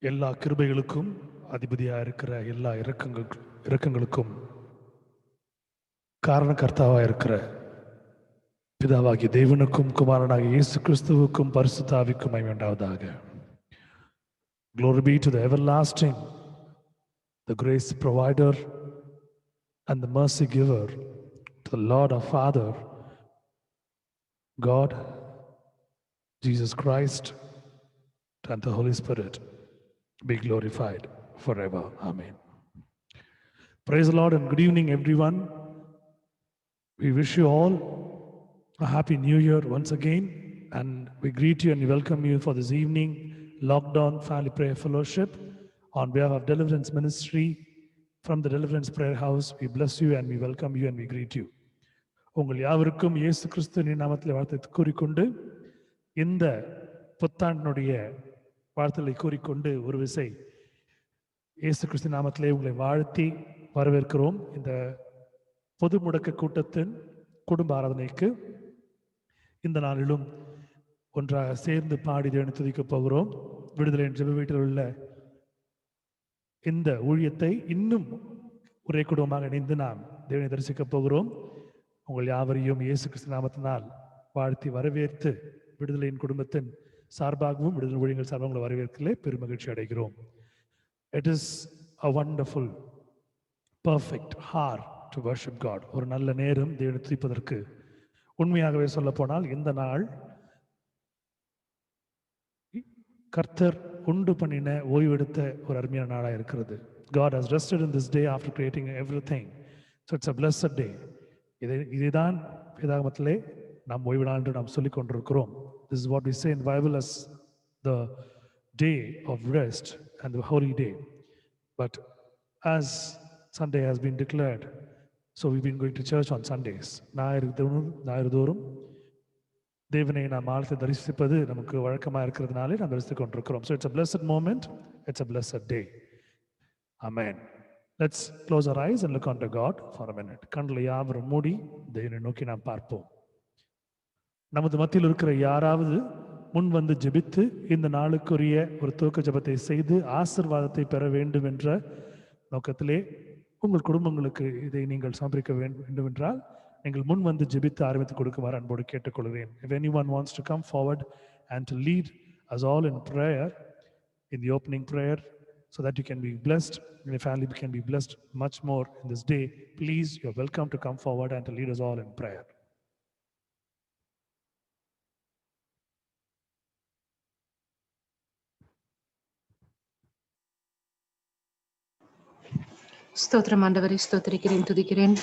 எல்லா கிருபைகளுக்கும் அதிபதியாக இருக்கிற எல்லா இரக்கங்களுக்கும் காரணகர்த்தாவாக இருக்கிற பிதாவாகிய தேவனுக்கும் குமாரனாகிய இயேசு கிறிஸ்துவுக்கும் பரிசுத்த ஆவிக்கும் மகிமை உண்டாவதாக. Glory be to the everlasting, the grace provider and the mercy giver, to the Lord our Father, God, Jesus Christ, and the Holy Spirit be glorified forever. Amen. Praise the Lord and good evening, everyone. We wish you all a happy new year once again, and we greet you and welcome you for this evening lockdown family prayer fellowship on behalf of Deliverance Ministry from the Deliverance Prayer House. We bless you and we welcome you and we greet you. உங்கள் யாவருக்கும் இயேசு கிறிஸ்துவின் நாமத்தில் வாழ்த்தை கூறிக்கொண்டு இந்த புத்தாண்டினுடைய வாழ்த்துக்களை கூறிக்கொண்டு ஒரு விசை இயேசு கிறிஸ்து நாமத்திலே உங்களை வாழ்த்தி வரவேற்கிறோம். இந்த பொது முடக்க கூட்டத்தின் குடும்ப ஆராதனைக்கு இந்த நாளிலும் ஒன்றாக சேர்ந்து பாடி தேவனை துதிக்கப் போகிறோம். விடுதலை ஜெப வீட்டில் உள்ள இந்த ஊழியத்தை இன்னும் ஒரே குடும்பமாக இணைந்து நாம் தேவனை தரிசிக்கப் போகிறோம். உங்கள் யாவரையும் இயேசு கிறிஸ்து நாமத்தினால் வாழ்த்தி வரவேற்று விடுதலையின் குடும்பத்தின் சார்பாகவும் விடுதலை ஊழியங்கள் சார்பாக உங்களை வரவேற்கலே பெருமகிழ்ச்சி அடைகிறோம். It is a wonderful, perfect hour to worship God. ஒரு நல்ல நேரம் தேவனை துதிப்பதற்கு. உண்மையாகவே சொல்ல போனால் இந்த நாள் கர்த்தர் உண்டு பண்ணின ஓய்வெடுத்த ஒரு அருமையான நாளாக இருக்கிறது. God has rested in this day after creating everything. So it's a blessed day. இதைதான் வேதாகமத்திலே நாம் ஓய்வு நாள் என்று நாம் சொல்லிக் கொண்டிருக்கிறோம். This is what we say in the Bible as the day of rest and the holy day. But as Sunday has been declared, so we've been going to church on Sundays. ஞாயிறு தோறும் தேவனை நாம் ஆழ்த்து தரிசிப்பது நமக்கு வழக்கமாக இருக்கிறதுனாலே நாம் தரிசித்துக் கொண்டிருக்கிறோம். So it's a blessed moment, it's a blessed day. Amen. Let's close our eyes and look unto God for a minute. கண்களை யாவரும் மூடி தேவனை நோக்கி நாம் பார்ப்போம். நமது மத்தியில் இருக்கிற யாராவது முன் வந்து ஜெபித்து இந்த நாளுக்குரிய ஒரு துவக்க ஜெபத்தை செய்து ஆசீர்வாதத்தை பெற வேண்டும் என்ற நோக்கத்திலே உங்கள் குடும்பங்களுக்கு இதை நீங்கள் சமர்ப்பிக்க வேண்டும் என்றால் நீங்கள் முன் வந்து ஜெபித்து ஆரம்பித்து கொடுக்குமாறு அன்போடு கேட்டுக்கொள்கிறேன். If anyone wants to come forward and to lead us all in prayer, in the opening prayer, so that you can be blessed and your family can be blessed much more in this day, please, you're welcome to come forward and to lead us all in prayer. ஸ்தோத்திரம் ஆண்டவரை, ஸ்தோத்திரிக்கிறேன், துதிக்கிறேன்.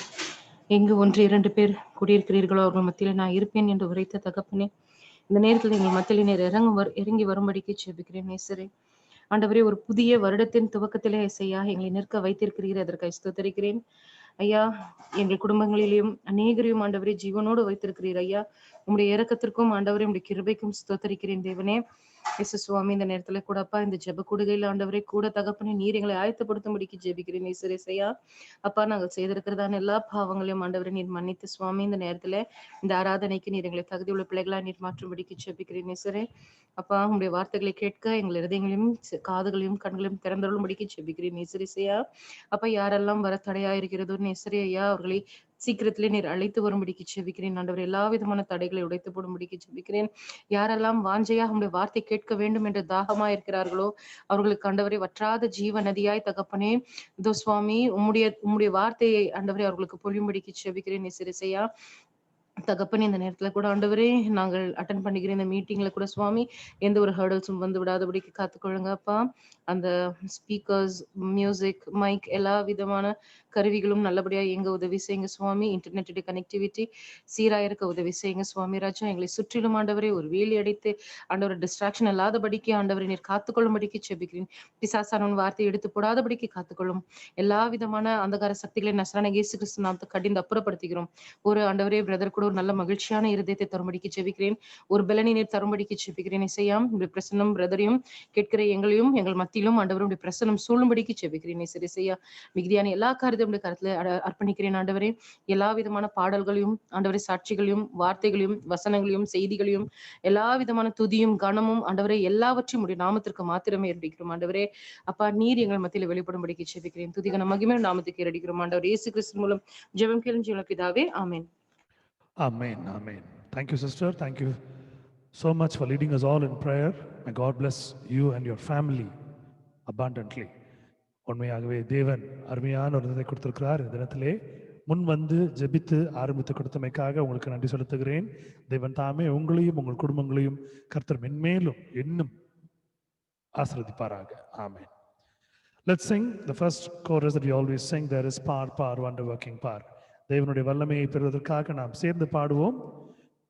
எங்கு 1-2 பேர் குடியிருக்கிறீர்களோ அவர்கள் மத்தியில் நான் இருப்பேன் என்று உரைத்த தகப்பனே, இந்த நேரத்தில் எங்கள் மத்தியில் நீர் இறங்கி வரும்படிக்கு ஜெபிக்கிறேன். நேசரே ஆண்டவரே, ஒரு புதிய வருடத்தின் துவக்கத்திலே ஐயா எங்களை நிற்க வைத்திருக்கிறீர், அதற்காக ஸ்தோத்திரிக்கிறேன் ஐயா. எங்கள் குடும்பங்களிலேயும் அநேகரையும் ஆண்டவரே ஜீவனோடு வைத்திருக்கிறீர் ஐயா. உங்களுடைய இரக்கத்திற்கும் ஆண்டவரே உங்களுடைய கிருபைக்கும் ஸ்தோத்திரிக்கிறேன் தேவனே. இயேசு சுவாமி, இந்த நேரத்துல கூடப்பா இந்த ஜெப கூடுகையில் ஆண்டவரே கூட தகப்பனே நீர் எங்களை ஆயத்தப்படுத்தும்படிக்கு ஜெபிக்கிறேன் இயேசுரையா. அப்பா, நாங்கள் செய்திருக்கிறதான எல்லா பாவங்களையும் ஆண்டவரை நீர் மன்னித்து சுவாமி, இந்த நேரத்துல இந்த ஆராதனைக்கு நீர் எங்களை தகுதி உள்ள பிள்ளைகளா நீர் மாற்றும்படிக்கு ஜெபிக்கிறேன் இயேசுரே. அப்பா, உங்களுடைய வார்த்தைகளை கேட்க எங்கள் இருதயங்களையும் காதுகளையும் கண்களையும் திறந்தருளும்படிக்கு ஜெபிக்கிறேன் நேசரிசையா. அப்ப யாரெல்லாம் வர தடையா இருக்கிறதோ நேசரே ஐயா, அவர்களை சீக்கிரத்திலே நீர் அழைத்து வரும்படிக்கு ஜெபிக்கிறேன் ஆண்டவர். எல்லா விதமான தடைகளை உடைத்து போடும்படிக்கு ஜெபிக்கிறேன். யாரெல்லாம் வாஞ்சையா உங்களுடைய வார்த்தை கேட்க வேண்டும் என்று தாகமா இருக்கிறார்களோ அவர்களுக்கு ஆண்டவரை வற்றாத ஜீவ நதியாய் தகப்பனே இதோ சுவாமி உம்முடைய வார்த்தையை ஆண்டவரை அவர்களுக்கு பொழியும்படிக்கு ஜெபிக்கிறேன் நேசரிசையா. தகப்பனே, இந்த நேரத்துல கூட ஆண்டவரே நாங்கள் அட்டன் பண்ணிக்கிற இந்த மீட்டிங்ல கூட சுவாமி எந்த ஒரு ஹர்டல்ஸும் வந்து விடாதபடிக்கு காத்துக்கொள்ளுங்கப்பா. அந்த ஸ்பீக்கர்ஸ், மியூசிக், மைக் எல்லா விதமான கருவிகளும் நல்லபடியா எங்க உதவி செய்யுங்க சுவாமி. இன்டர்நெட் கனெக்டிவிட்டி சீரா இருக்க உதவி செய்யுங்க சுவாமி ராஜா. எங்களை சுற்றிலும் ஆண்டவரே ஒரு வேலி அடைத்து ஆண்டவர் டிஸ்ட்ராக்ஷன் இல்லாதபடிக்கு ஆண்டவரை நீர் காத்துக்கொள்ளும்படிக்கு செபிக்கிறேன். பிசாசானவன் வார்த்தையை எடுத்து போடாதபடிக்கு காத்துக்கொள்ளும். எல்லா விதமான அந்தகார சக்திகளை நசரான இயேசு கிறிஸ்து நாமத்தை கடிந்து அப்புறப்படுத்திக்கிறோம். ஒரு ஆண்டவரே பிரதர் கூட ஒரு நல்ல மகிழ்ச்சியான இருதயத்தை தரும்படிக்கு ஜெபிக்கிறேன். ஒரு பலனை நீர் தரும்படிக்கு ஜெபிக்கிறேன். இசையா உடைய பிரசன்னம் பிரதரையும் கேட்கிற எங்களையும் எங்கள் மத்தியிலும் ஆண்டவருடைய பிரசன்னம் சூழும்படிக்கு ஜெபிக்கிறேன். இசையா மிகுதியான எல்லா காரியத்தையும் கருத்துல அர்ப்பணிக்கிறேன் ஆண்டவரே. எல்லா விதமான பாடல்களையும் ஆண்டவரே, சாட்சிகளையும் வார்த்தைகளையும் வசனங்களையும் செய்திகளையும் எல்லா விதமான துதியும் கனமும் ஆண்டவரே எல்லாவற்றையும் உடைய நாமத்திற்கு மாத்திரமே ஏறடிக்கிறோம் ஆண்டவரே. அப்பா நீர் எங்கள் மத்தியில் வெளிப்படும்படிக்கு ஜெபிக்கிறேன். துதிகன மகிமை நாமத்துக்கு ஏறடிக்கிறோம் ஆண்டவர் இயேசு கிறிஸ்து மூலம் ஜெபம் கேளும் ஜீவனுள்ள பிதாவே, ஆமென். Amen. Amen. Thank you, sister. Thank you so much for leading us all in prayer. May God bless you and your family abundantly. உண்மையாகவே தேவன் அருமையான ஒரு இதை கொடுத்திருக்கிறார். இந்த தினத்திலே முன் வந்து ஜெபித்து ஆரம்பித்து கொடுத்தமைக்காக உங்களுக்கு நன்றி செலுத்துகிறேன். தேவன் தாமே உங்களையும் உங்கள் குடும்பங்களையும் கர்த்தர் மென்மேலும் இன்னும் ஆசீர்வதிப்பாராக. ஆமென். Let's sing the first chorus that we always sing. There is power, power, wonder working power. தேவனுடைய வல்லமையை பெறுவதற்காக நாம் சேர்ந்து பாடுவோம்.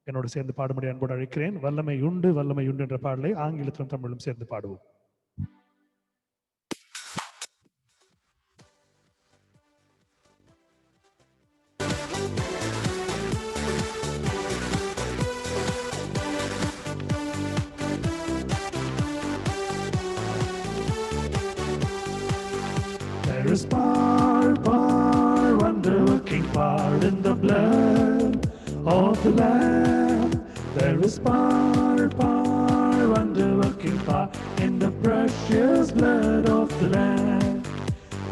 என்னோடு சேர்ந்து பாடும்படி அன்போடு அழைக்கிறேன். வல்லமை உண்டு, வல்லமை உண்டு என்ற பாடலை ஆங்கிலத்திலும் தமிழிலும் சேர்ந்து பாடுவோம். There is power, power, wonder-working power in the blood of the Lamb. There is power, power, wonder-working power in the precious blood of the Lamb.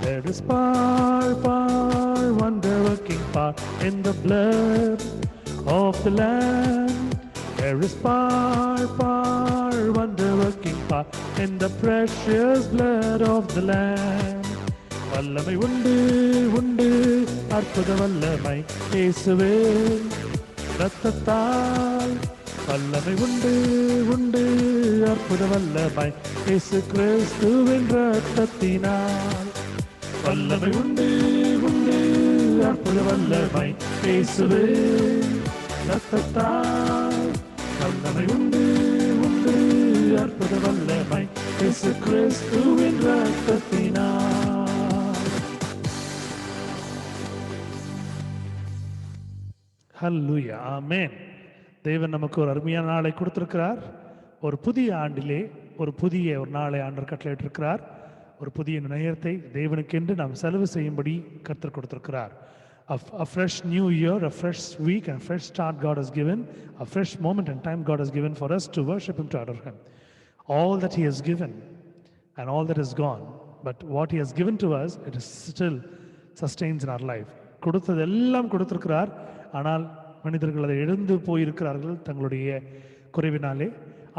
There is power, power, wonder-working power in the blood of the Lamb. There is power, power, wonder-working power in the precious blood of the Lamb. வல்லமை உண்டு உண்டு அற்புத வல்லமை இயேசுவே இரத்தத்தால். வல்லமை உண்டு உண்டு அற்புத வல்லமை இயேசு கிறிஸ்துவின் இரத்தத்தினால். வல்லமை உண்டு உண்டு அற்புத வல்லமை இயேசுவே இரத்தத்தால். வல்லமை உண்டு உண்டு அற்புத வல்லமை இயேசு கிறிஸ்துவின் இரத்தத்தினால். ஹல்லேலூயா, ஆமென். தேவன் நமக்கு ஒரு அருமையான நாளை கொடுத்திருக்கிறார். ஒரு புதிய ஆண்டிலே ஒரு புதிய ஒரு நாளை ஆண்டவர் கட்டளையிட்டிருக்கிறார். ஒரு புதிய நேரத்தை தேவனுக்கென்று நாம் செலவு செய்யும்படி கர்த்தர் கொடுத்திருக்கிறார். A fresh new year, a fresh week and fresh start God has given, a fresh moment and time God has given for us to worship Him, to adore Him. All that He has given and all that is gone, but what He has given to us, it is still sustains in our life. கொடுத்தது எல்லாம் கொடுத்திருக்கிறார். ஆனால் மனிதர்கள் அதை எழுந்து போயிருக்கிறார்கள் தங்களுடைய குறைவினாலே.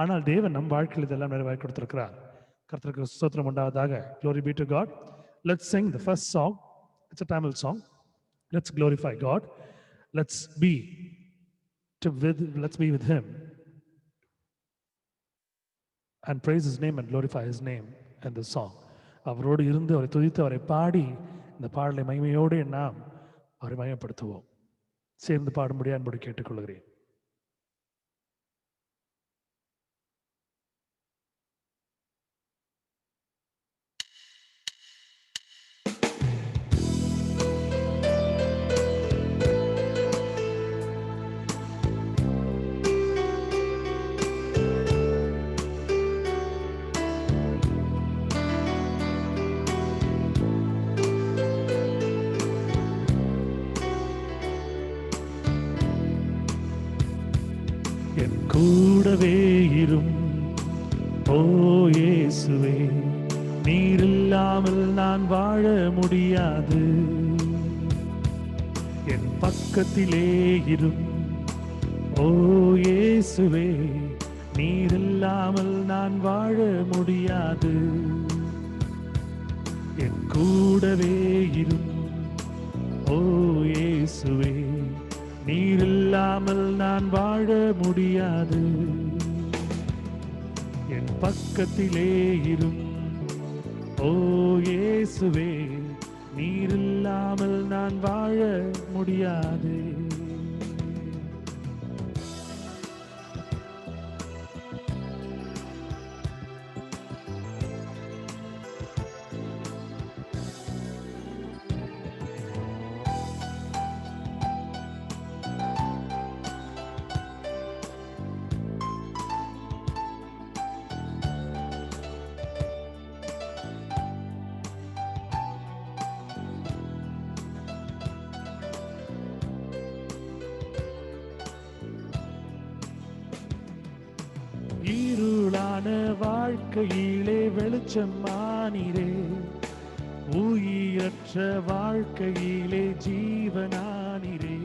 ஆனால் தேவன் நம் வாழ்க்கையில் இதெல்லாம் நிறைவாய் கொடுத்திருக்கிறார். கர்த்தருக்கு ஸ்தோத்திரம் உண்டாவதாக. Glory be to God. Let's sing the first song. It's a Tamil song. Let's glorify God. Let's be with Him and praise His name and glorify His name in the song. அவரோடு இருந்து அவரை துதித்து அவரை பாடி இந்த பாடலை மகிமையோடு நாம் அவரை மகிமைப்படுத்துவோம். சேர்ந்து பாடும்படி அன்போடு கேட்டுக்கொள்கிறேன். என் கூடவே இரும் ஓ இயேசுவே, நீர் இல்லாமல் நான் வாழ முடியாது. என் பக்கத்திலே இரும் ஓ இயேசுவே, நீர் இல்லாமல் நான் வாழ முடியாது. என் கூடவே இரும் ஓ இயேசுவே, நீர் இல்லாமல் நான் வாழ முடியாது. என் பக்கத்திலே இரும் ஓ இயேசுவே, நீர் இல்லாமல் நான் வாழ முடியாது. வாழ்க்கையிலே வெளிச்சமானீரே, உயிரற்ற வாழ்க்கையிலே ஜீவனானீரே,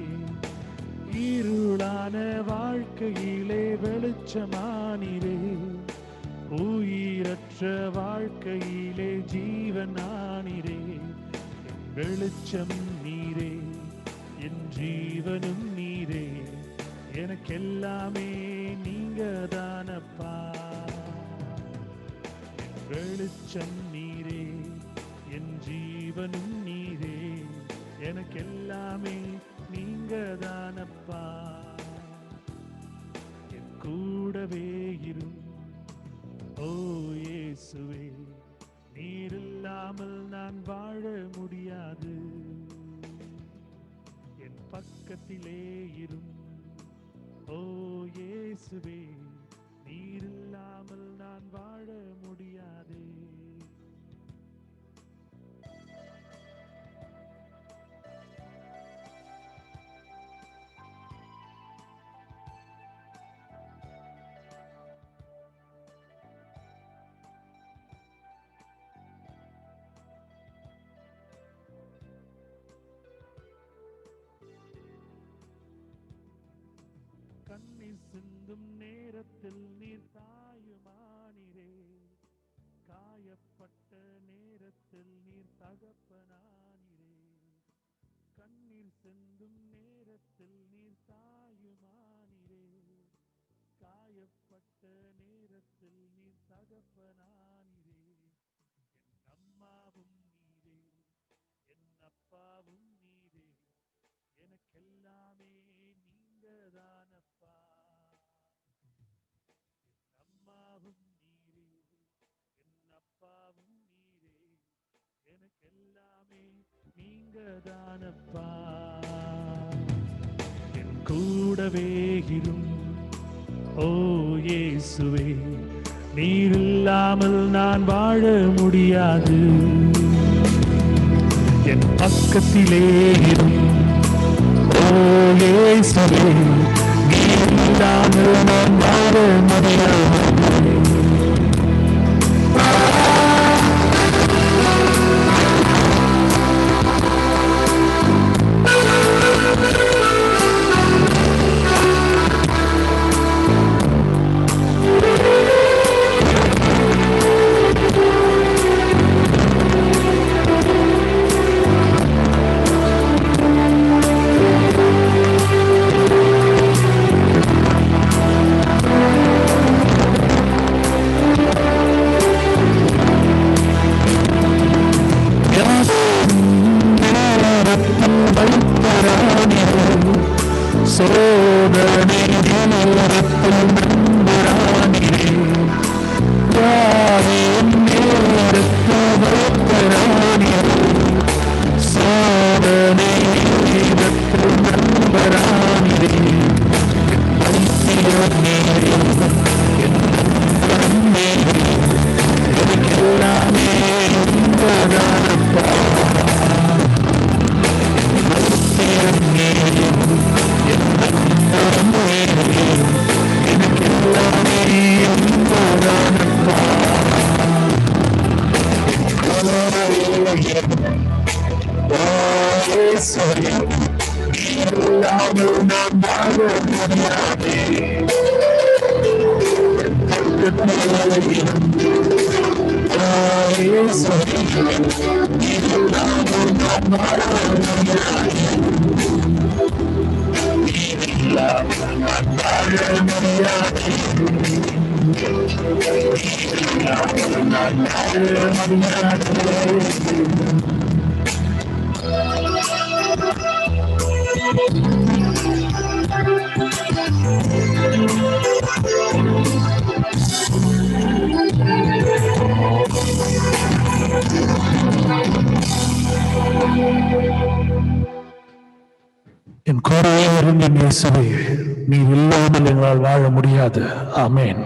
இருளான வாழ்க்கையிலே வெளிச்சமானீரே, உயிரற்ற வாழ்க்கையிலே ஜீவனானீரே. வெளிச்சம் நீரே, என் ஜீவனும் நீரே, எனக்கெல்லாமே நீங்க தானப்பா. வெளிச்சம் நீரே, என் ஜீவனும் நீரே, எனக்கெல்லாமே நீங்க தானப்பா. என் கூடவே இரும் ஓ இயேசுவே, நீர் இல்லாமல் நான் வாழ முடியாது. என் பக்கத்திலே இரும் ஓ இயேசுவே, நீர் இல்லாமல் நான் வாழ முடியாது. கண்ணீர் சிந்தும் நேரத்தில் நீர் தாயுமானீரே, காயப்பட்ட நேரத்தில் நீர் தகப்பனானீரே. கண்ணீர் சிந்தும் நேரத்தில் நீர் தாயுமானீரே, காயப்பட்ட நேரத்தில் நீர் தகப்பனானீரே. என் அம்மாவும் நீரே, என் அப்பாவும் நீரே, எனக்கெல்லாமே நீங்க தானப்பா. என் அம்மாவும் நீரே, என் அப்பாவும் நீரே, எனக்கெல்லாமே நீங்க தானப்பா. என் கூடவே இரும் ஓ இயேசுவே, நீர் இல்லாமல் நான் வாழ முடியாது. என் பக்கத்திலே இரும் ஓ இயேசுவே, நீர் இல்லாமல் நான் வாழ முடியாது. என் கூடவே இருந்து இயேசுவே, நீ இல்லாமல் எங்களால் வாழ முடியாது. ஆமென்.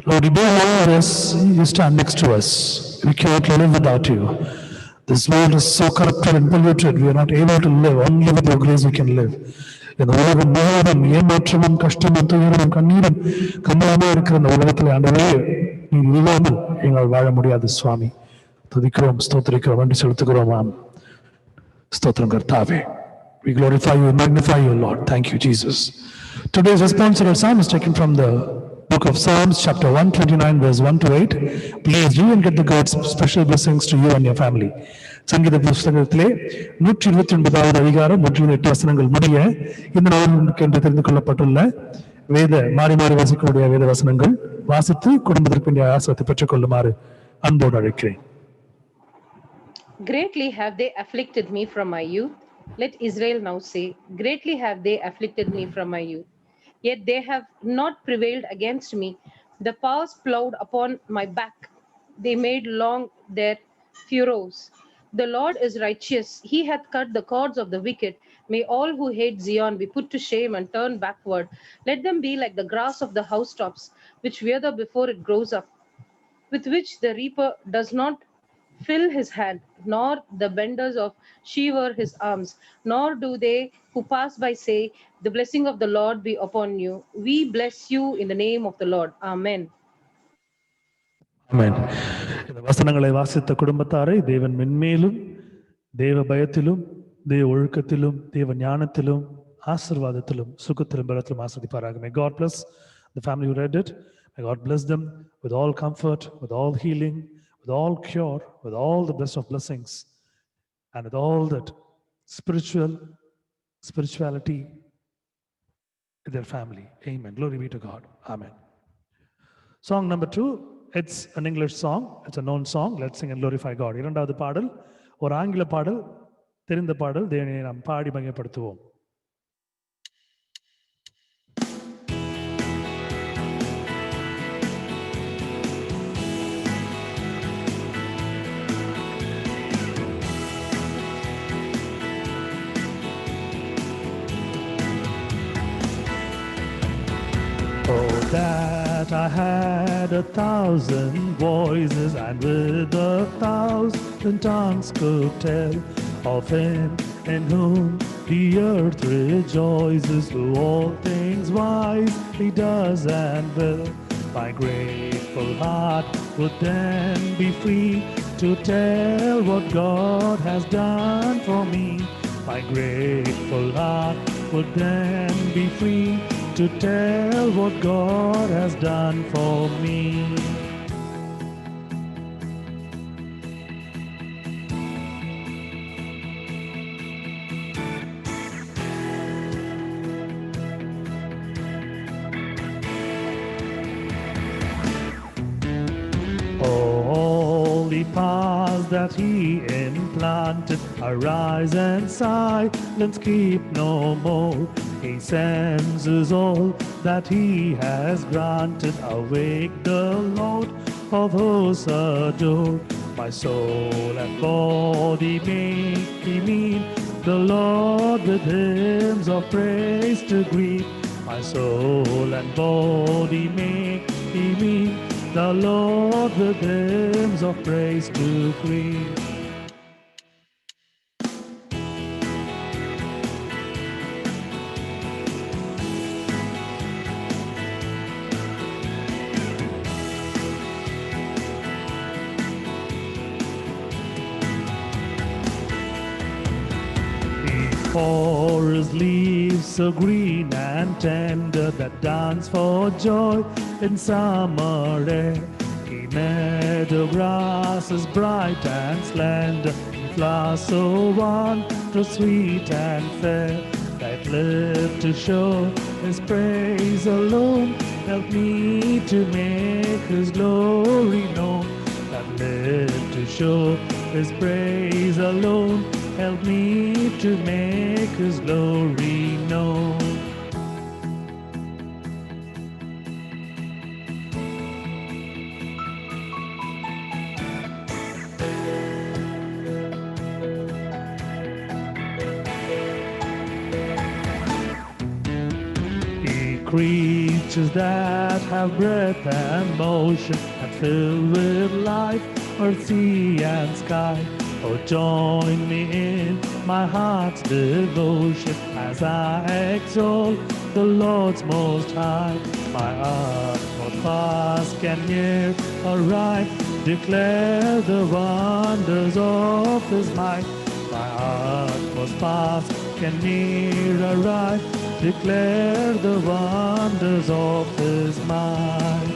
Lord, you be with us, you stand next to us. We cannot live without you. This world is so corrupted and polluted, we are not able to live. Only with your grace we can live. இந்த உலகம் முழுவதும் ஏமாற்றமும் கஷ்டமும் துயரமும் கண்ணீரும் கம்பளமா இருக்கிற இந்த உலகத்தில் ஆண்டவரே நீ இல்லாமல் எங்களால் வாழ முடியாது சுவாமி. துதிக்கிறோம், ஸ்தோத்திரிக்கிறோம், நன்றி செலுத்துகிறோம். ஸ்தோத்திரம் கர்த்தாவே. We glorify you and magnify you, Lord. Thank you, Jesus. Today's responsible psalm is taken from the book of Psalms, chapter 129, verse 1 to 8. Please read and get the God's special blessings to you and your family. சங்கீத புஸ்தகத்திலே 129வது அதிகாரம் 108 வசனங்கள் முடிய இந்த நாளுக்கு என்று தெரிந்து கொள்ளப்பட்டுள்ள வேத மாறி மாறி வாசிக்கக்கூடிய வேத வசனங்கள் வாசித்து குடும்பத்திற்கு வேண்டிய ஆசீர்வாதத்தை பெற்றுக் கொள்ளுமாறு அன்போடு அழைக்கிறேன். Greatly have they afflicted me from my youth. Let Israel now say, greatly have they afflicted me from my youth. Yet they have not prevailed against me. The powers plowed upon my back. They made long their furrows. The Lord is righteous. He hath cut the cords of the wicked. May all who hate Zion be put to shame and turn backward. Let them be like the grass of the housetops, which wither before it grows up, with which the reaper does not fill his hand, nor the benders of sheaver his arms, nor do they who pass by say, the blessing of the Lord be upon you. We bless you in the name of the Lord. Amen. ஆமென். இந்த வசனங்களை வாசித்த குடும்பத்தாரை தேவன் மென்மேலும் தேவ பயத்திலும் தேவ ஒழுக்கத்திலும் தேவ ஞானத்திலும் ஆசீர்வாதத்திலும் சுகத்திலும் பலத்திலும் ஆசீர்வதிப்பாராக. May God bless the family who read it. May God bless them with all comfort, with all healing, with all cure, with all the best of blessings, and with all that spirituality in their family. Amen. Glory be to God. Amen. Song number 2, it's an English song. It's a known song. Let's sing and glorify God. இரண்டாவது பாடல் ஒரு ஆங்கில பாடல், தெரிந்த பாடல். தேவனை நாம் பாடி மகிமைப்படுத்துவோம். That I had 1,000 voices and with 1,000 tongues could tell of him in whom the earth rejoices, who all things wise he does and will. My grateful heart would then be free to tell what God has done for me. My grateful heart would then be free to tell what God has done for me. All the paths that he implanted, arise and silence keep no more. He sends us all that he has granted. Awake the Lord of hosts adore. My soul and body make me meet the Lord with hymns of praise to greet. My soul and body make me meet the Lord with hymns of praise to greet. Forest leaves so green and tender that dance for joy in summer air. Meadow grass is bright and slender, flowers so wondrous sweet and fair, that live to show his praise alone. Help me to make his glory known. That live to show his praise alone. Help me to make his glory known. Creatures that have breath and motion and filled with life, earth, sea, and sky, Oh, join me in my heart's devotion as I exalt the Lord's most high. My utmost task and near arrive, declare the wonders of His might. My utmost task and near arrive, declare the wonders of His might.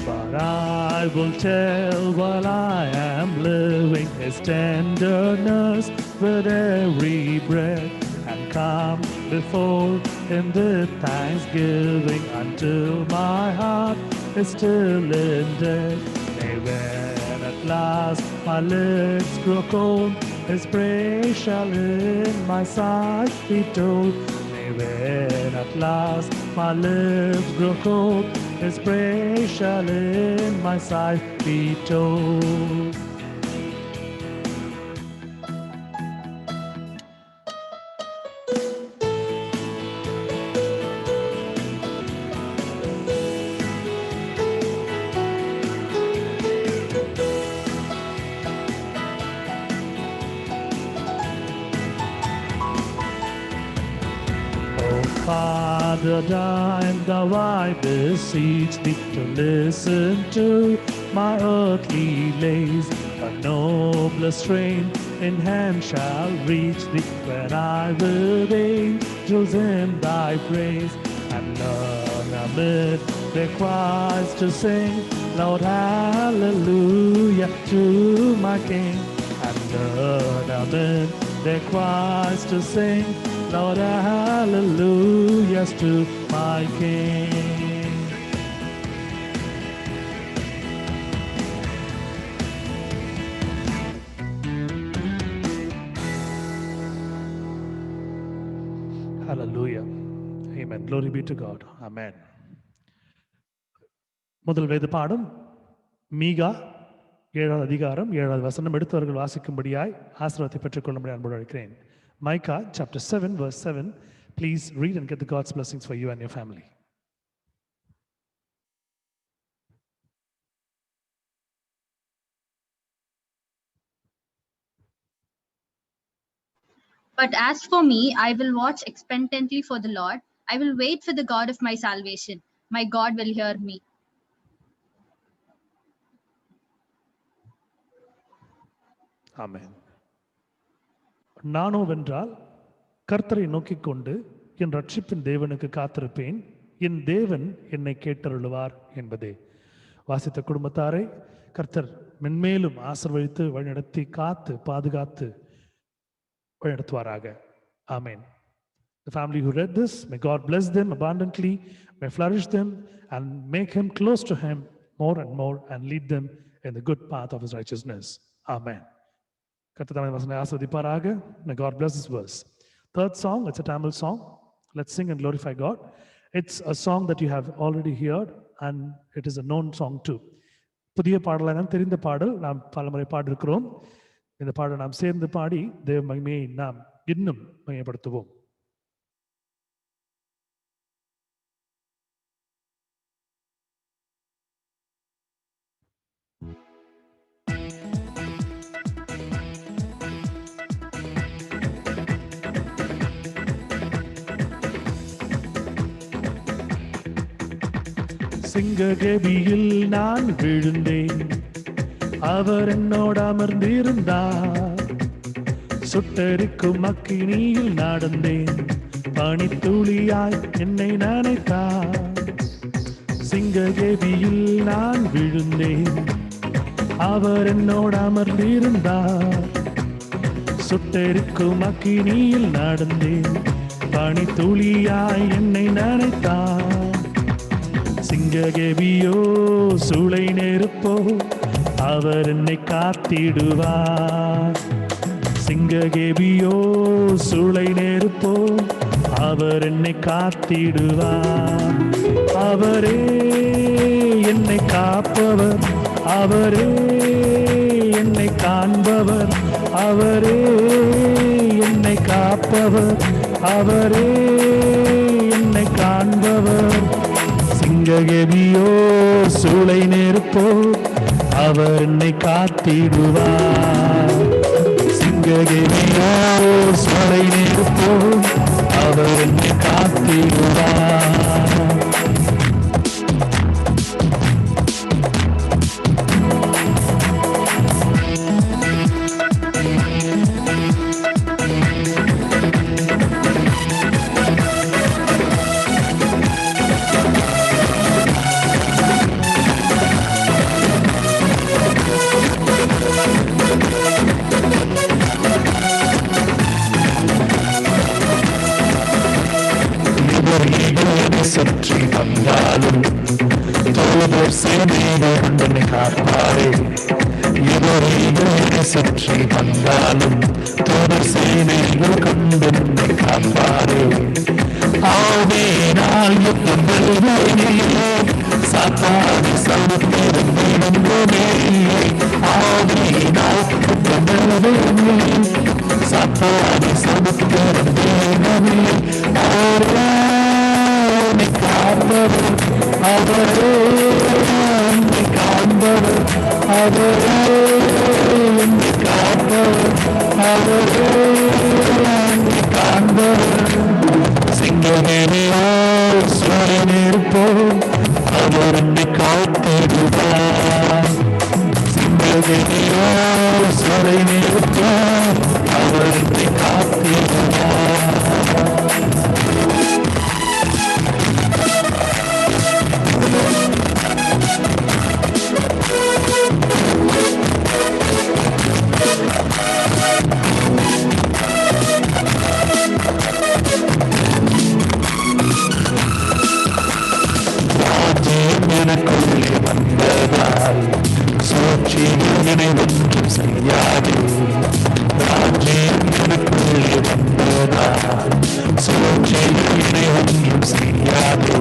But I will tell while I am living His tenderness with every breath, and come before Him with thanksgiving until my heart is still in death. Nay, when at last my lips grow cold, His praise shall in my sight be told. Nay, when at last my lips grow cold, His praise shall in my sight be told. Father, thine thou I beseech thee to listen to my earthly lays. A nobler strain in hand shall reach thee when I with angels in thy praise, and learn amid their cries to sing, Lord, hallelujah to my King. And learn amid their cries to sing, Lord, hallelujahs to my King. Hallelujah. Amen. Glory be to God. Amen. முதல் வேத பாடம் மீகா 7வது அதிகாரம் 7வது வசனம் எடுத்தவர்கள் வாசிக்கும்படியாய் ஆசீர்வாதத்தை பெற்றுக்கொள்ளும்படி அன்போடு அழைக்கிறேன். Micah chapter 7 verse 7. Please read and get the God's blessings for you and your family. But as for me, I will watch expectantly for the Lord. I will wait for the God of my salvation. My God will hear me. Amen. நானோ வென்றால் கர்த்தரை நோக்கிக் கொண்டு என் ரட்சிப்பின் தேவனுக்கு காத்திருப்பேன், என் தேவன் என்னை கேட்டருளுவார் என்பதே. வாசித்த குடும்பத்தாரை கர்த்தர் மென்மேலும் ஆசீர்வதித்து வழிநடத்தி காத்து பாதுகாத்து வழிநடத்துவாராக. Amen. The family who read this, may God bless them abundantly, may flourish them and make Him close to Him more and more and lead them in the good path of His righteousness. Amen. May God bless this verse. Third song, it's a Tamil song. Let's sing and glorify God. It's a song that you have already heard and it is a known song too. புதிய பாடலாக தெரிந்த பாடல் நாம் பலமுறை பாடிருக்கிறோம். இந்த பாடல் நாம் சேர்ந்து பாடி தேவ மகிமையை நாம் இன்னும் மகிமைப்படுத்துவோம். சிங்ககேபியில் நான் விழுந்தேன், அவர் என்னோடு அமர்ந்திருந்தார். சுட்டெரிக்கும் அக்கினியில் நடந்தேன், பனித்துளியாய் என்னை நனைத்தார். சிங்ககேபியில் நான் விழுந்தேன், அவர் என்னோடு அமர்ந்திருந்தார். சுட்டெரிக்கும் அக்கினியில் நடந்தேன், பனித்துளியாய் என்னை நனைத்தார். சிங்ககேபியோ சூளை நெருப்போ, அவர் என்னை காத்திடுவார். சிங்ககேபியோ சூளை நெருப்போ, அவர் என்னை காத்திடுவார். அவரே என்னை காப்பவர், அவரே என்னை காண்பவர் அவரே, என்னை காப்பவர் அவரே, என்னை காண்பவர். சிங்ககெபியோ சூளை நெருப்போ அவர் என்னை காத்திடுவார். சிங்ககெபியோ சூளை நெருப்போ அவர் என்னை காத்திடுவார். சுற்றி வந்தாலும் தோழர் சேனைகள் கொண்டனை காப்பாரே. எவரை சுற்றி வந்தாலும் தோழர் சேனைகள் கொண்டனை காப்பாரே. ஆவேனால் சாத்தாடி சமுத்திரமே, ஆவேனால் சாத்தாடி சமுத்திரமே. அவரே என்னை காண்பவர் அவரே, என்னை காண்பவர் அவரே, என்னை காண்பவர். சிங்கமேனியோ சூரியனேற்போ அவர் என்னை காத்திடுவார். சிங்கமேனியோ சூரியனேற்போ அவர் என்னை காத்திடுவார். எனக்குள்ளே வந்ததால் சூழ்ச்சியினை ஒன்றும் செய்யாது. ராஜ்யம் எனக்குள்ளே வந்ததால் சூழ்ச்சியினை ஒன்றும் செய்யாது.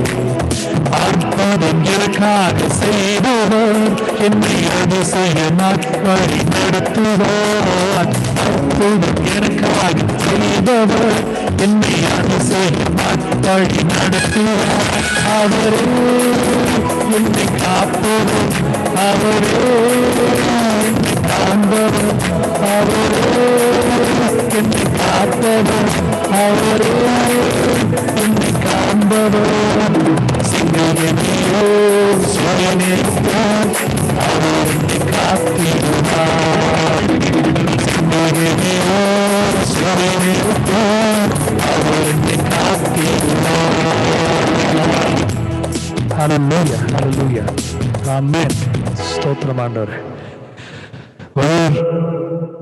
அற்புதம் எனக்காக செய்தவர் என்னை அதிசயமாய் வழி நடத்துவார். அற்புதம் எனக்காக செய்தவர் என்னை அதிசயமாய் வழி நடத்துவார். அவரே என்னை காப்பவர் அவரே, என்னை காண்பவர் அவரே, என்னை காப்பவர் அவரே, என்னை காண்பவர். சிங்கமேனியோ சுயநேர்த்தார் அவர் என்னை காத்திடுவார். சிங்கமேனியோ சுயநேர்த்தார் அவர் என்னை காத்திடுவார். Hallelujah, hallelujah, amen. ஸ்தோத்திரம் ஆண்டவரே. Whether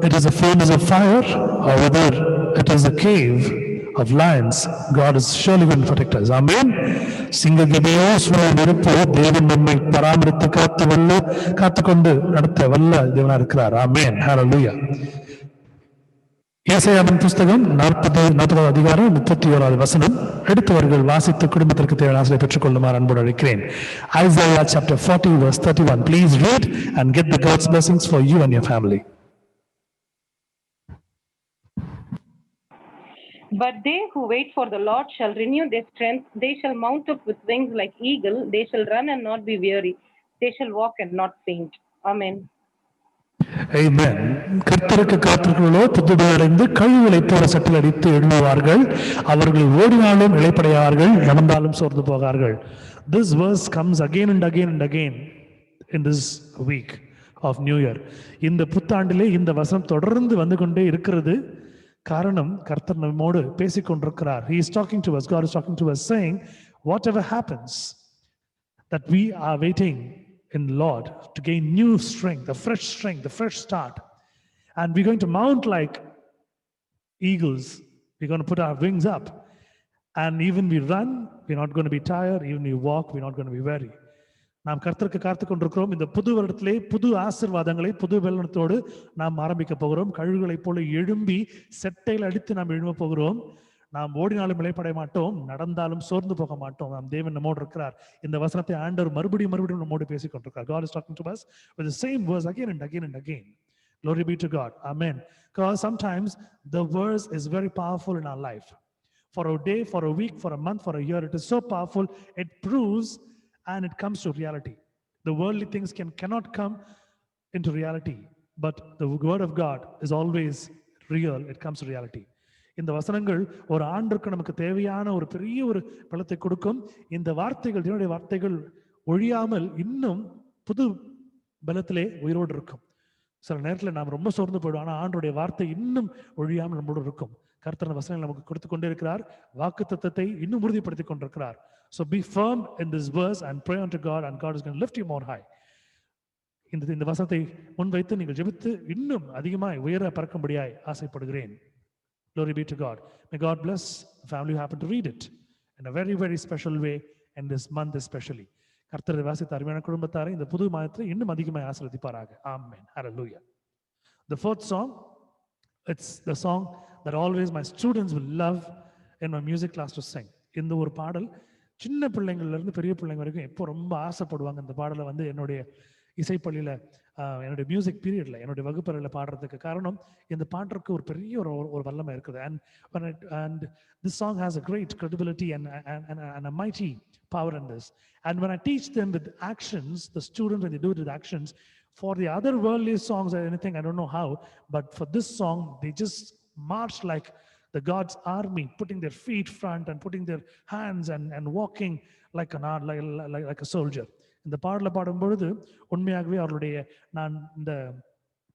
it is a furnace of fire or whether it is a cave of lions, God is surely going to protect us. Amen. சிங்ககெபியோ சூழல் நெருப்போ தேவன் நம்மை பராமரித்து காத்துக்கொண்டு நடத்த வல்ல தேவனா இருக்கிறார். ஆமென், ஹல்லேலூயா. ஏசாயாவின் புஸ்தகம் 40வது அதிகாரம் 31வது வசனம் எடுத்தவர்கள் வாசித்து குடும்பத்திற்கு தேவையான ஆசிரியை பெற்றுக் கொள்ளுமாறு அன்போடு அழைக்கிறேன். Isaiah chapter 40 verse 31. Please read and get the God's blessings for you and your family. But they who wait for the Lord shall renew their strength. They shall mount up with wings like eagle. They shall run and not be weary. They shall walk and not faint. Amen. Amen. கர்த்தருக்கு காத்திருக்கிறவர்களோ புத்துபலடைந்து கழுகுகளை போல subtle அடித்து எழுவார்கள். அவர்கள் ஓடினாலும் இளைப்படையார்கள், நடந்தாலும் சோர்ந்து போகார்கள். This verse comes again and again and again in this week of New Year. இந்த புத்தாண்டிலே இந்த வசனம் தொடர்ந்து வந்து கொண்டே இருக்கிறது. காரணம், கர்த்தர் நம்மோடு பேசிக் கொண்டிருக்கிறார். He is talking to us. God is talking to us, saying, whatever happens, that we are waiting in Lord to gain new strength, a fresh start. And we're going to mount like eagles. We're going to put our wings up. And even we run, we're not going to be tired. Even we walk, we're not going to be weary. நாம் கர்த்தருக்கு காத்து கொண்டிருக்கிறோம். இந்த புது வருடத்திலே புது ஆசீர்வாதங்களை புது வெள்ளத்தோடு நாம் ஆரம்பிக்க போகிறோம். கழுகுகளை போல எழும்பி செட்டையில் அடித்து நாம் எழும்ப போகிறோம். நாம் ஓடினாலும் இளைப்படைய மாட்டோம், நடந்தாலும் சோர்ந்து போக மாட்டோம். நாம் தேவன் நம்மோடு இருக்கிறார். இந்த வசனத்தை ஆண்டவர் மறுபடியும் நம்மோடு பேசிக் கொண்டிருக்கிறார். God is talking to us with the same verse again and again and again. Glory be to God. Amen. Because sometimes the verse is very powerful in our life. For a day, for a week, for a month, for a year, it is so powerful. It proves and it comes to reality. The worldly things cannot come into reality, but the word of God is always real. It comes to reality. இந்த வசனங்கள் ஒரு ஆண்டுக்கு நமக்கு தேவையான ஒரு பெரிய ஒரு பலத்தை கொடுக்கும். இந்த வார்த்தைகள், தேவனுடைய வார்த்தைகள் ஒழியாமல் இன்னும் புது பலத்திலே உயிரோடு இருக்கும். சில நேரத்தில் நாம் ரொம்ப சோர்ந்து போயிடும், ஆனால் ஆண்டுடைய வார்த்தை இன்னும் ஒழியாமல் நம்மளோடு இருக்கும். கர்த்தர் வசனங்கள் நமக்கு கொடுத்து கொண்டே இருக்கிறார். வாக்குத்தத்தத்தை இன்னும் உறுதிப்படுத்திக் கொண்டிருக்கிறார். So be firm in this verse and pray unto God, and God is going to lift you more high. இந்த வசனத்தை முன்வைத்து நீங்கள் ஜெபித்து இன்னும் அதிகமாய் உயர பறக்கும்படியாய் ஆசைப்படுகிறேன். Glory be to God. May God bless the family who happen to read it in a very, very special way in this month especially. கர்த்தரை வாசித்த அருமையான குடும்பத்தாரை இந்த புது மாதத்தில் இன்னும் அதிகமாய் ஆசீர்வதிப்பாராக. Amen. Hallelujah. The fourth song, it's the song that always my students will love in my music class to sing. இந்த ஒரு பாடல் சின்ன பிள்ளைங்கள்ல இருந்து பெரிய பிள்ளைங்க வரைக்கும் எப்போ ரொம்ப ஆசைப்படுவாங்க. இந்த பாடலை வந்து என்னுடைய இசைப்பள்ளியில என்னுடைய மியூசிக் பீரியட்ல என்னுடைய வகுப்பறையில் பாடுறதுக்கு காரணம் இந்த பாட்டுக்கு ஒரு பெரிய ஒரு வல்லமை இருக்குது. And this song has a great credibility and a mighty power in this. And when I teach them with actions, the students, when they do it with actions, for the other worldly songs or anything, I don't know how, but for this song, they just march like the God's army, putting their feet front and putting their hands and walking like a soldier. இந்த பாடலை பாடும்பொழுது உண்மையாகவே அவருடைய நான் இந்த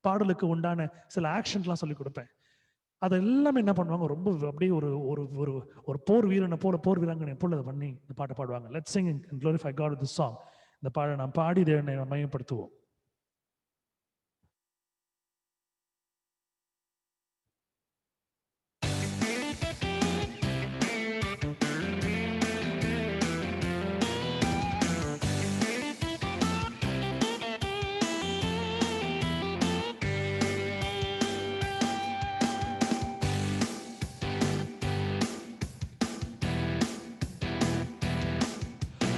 பாடலுக்கு உண்டான சில ஆக்ஷன்ஸ்லாம் சொல்லி கொடுப்பேன். அதெல்லாமே என்ன பண்ணுவாங்க, ரொம்ப அப்படியே ஒரு ஒரு ஒரு ஒரு போர் வீரனை போல, போர் வீராங்கனை போல அதை பண்ணி இந்த பாட்டை பாடுவாங்க. Let's sing and glorify God with this song. இந்த பாடலை நாம் பாடி தேவனை மையப்படுத்துவோம்.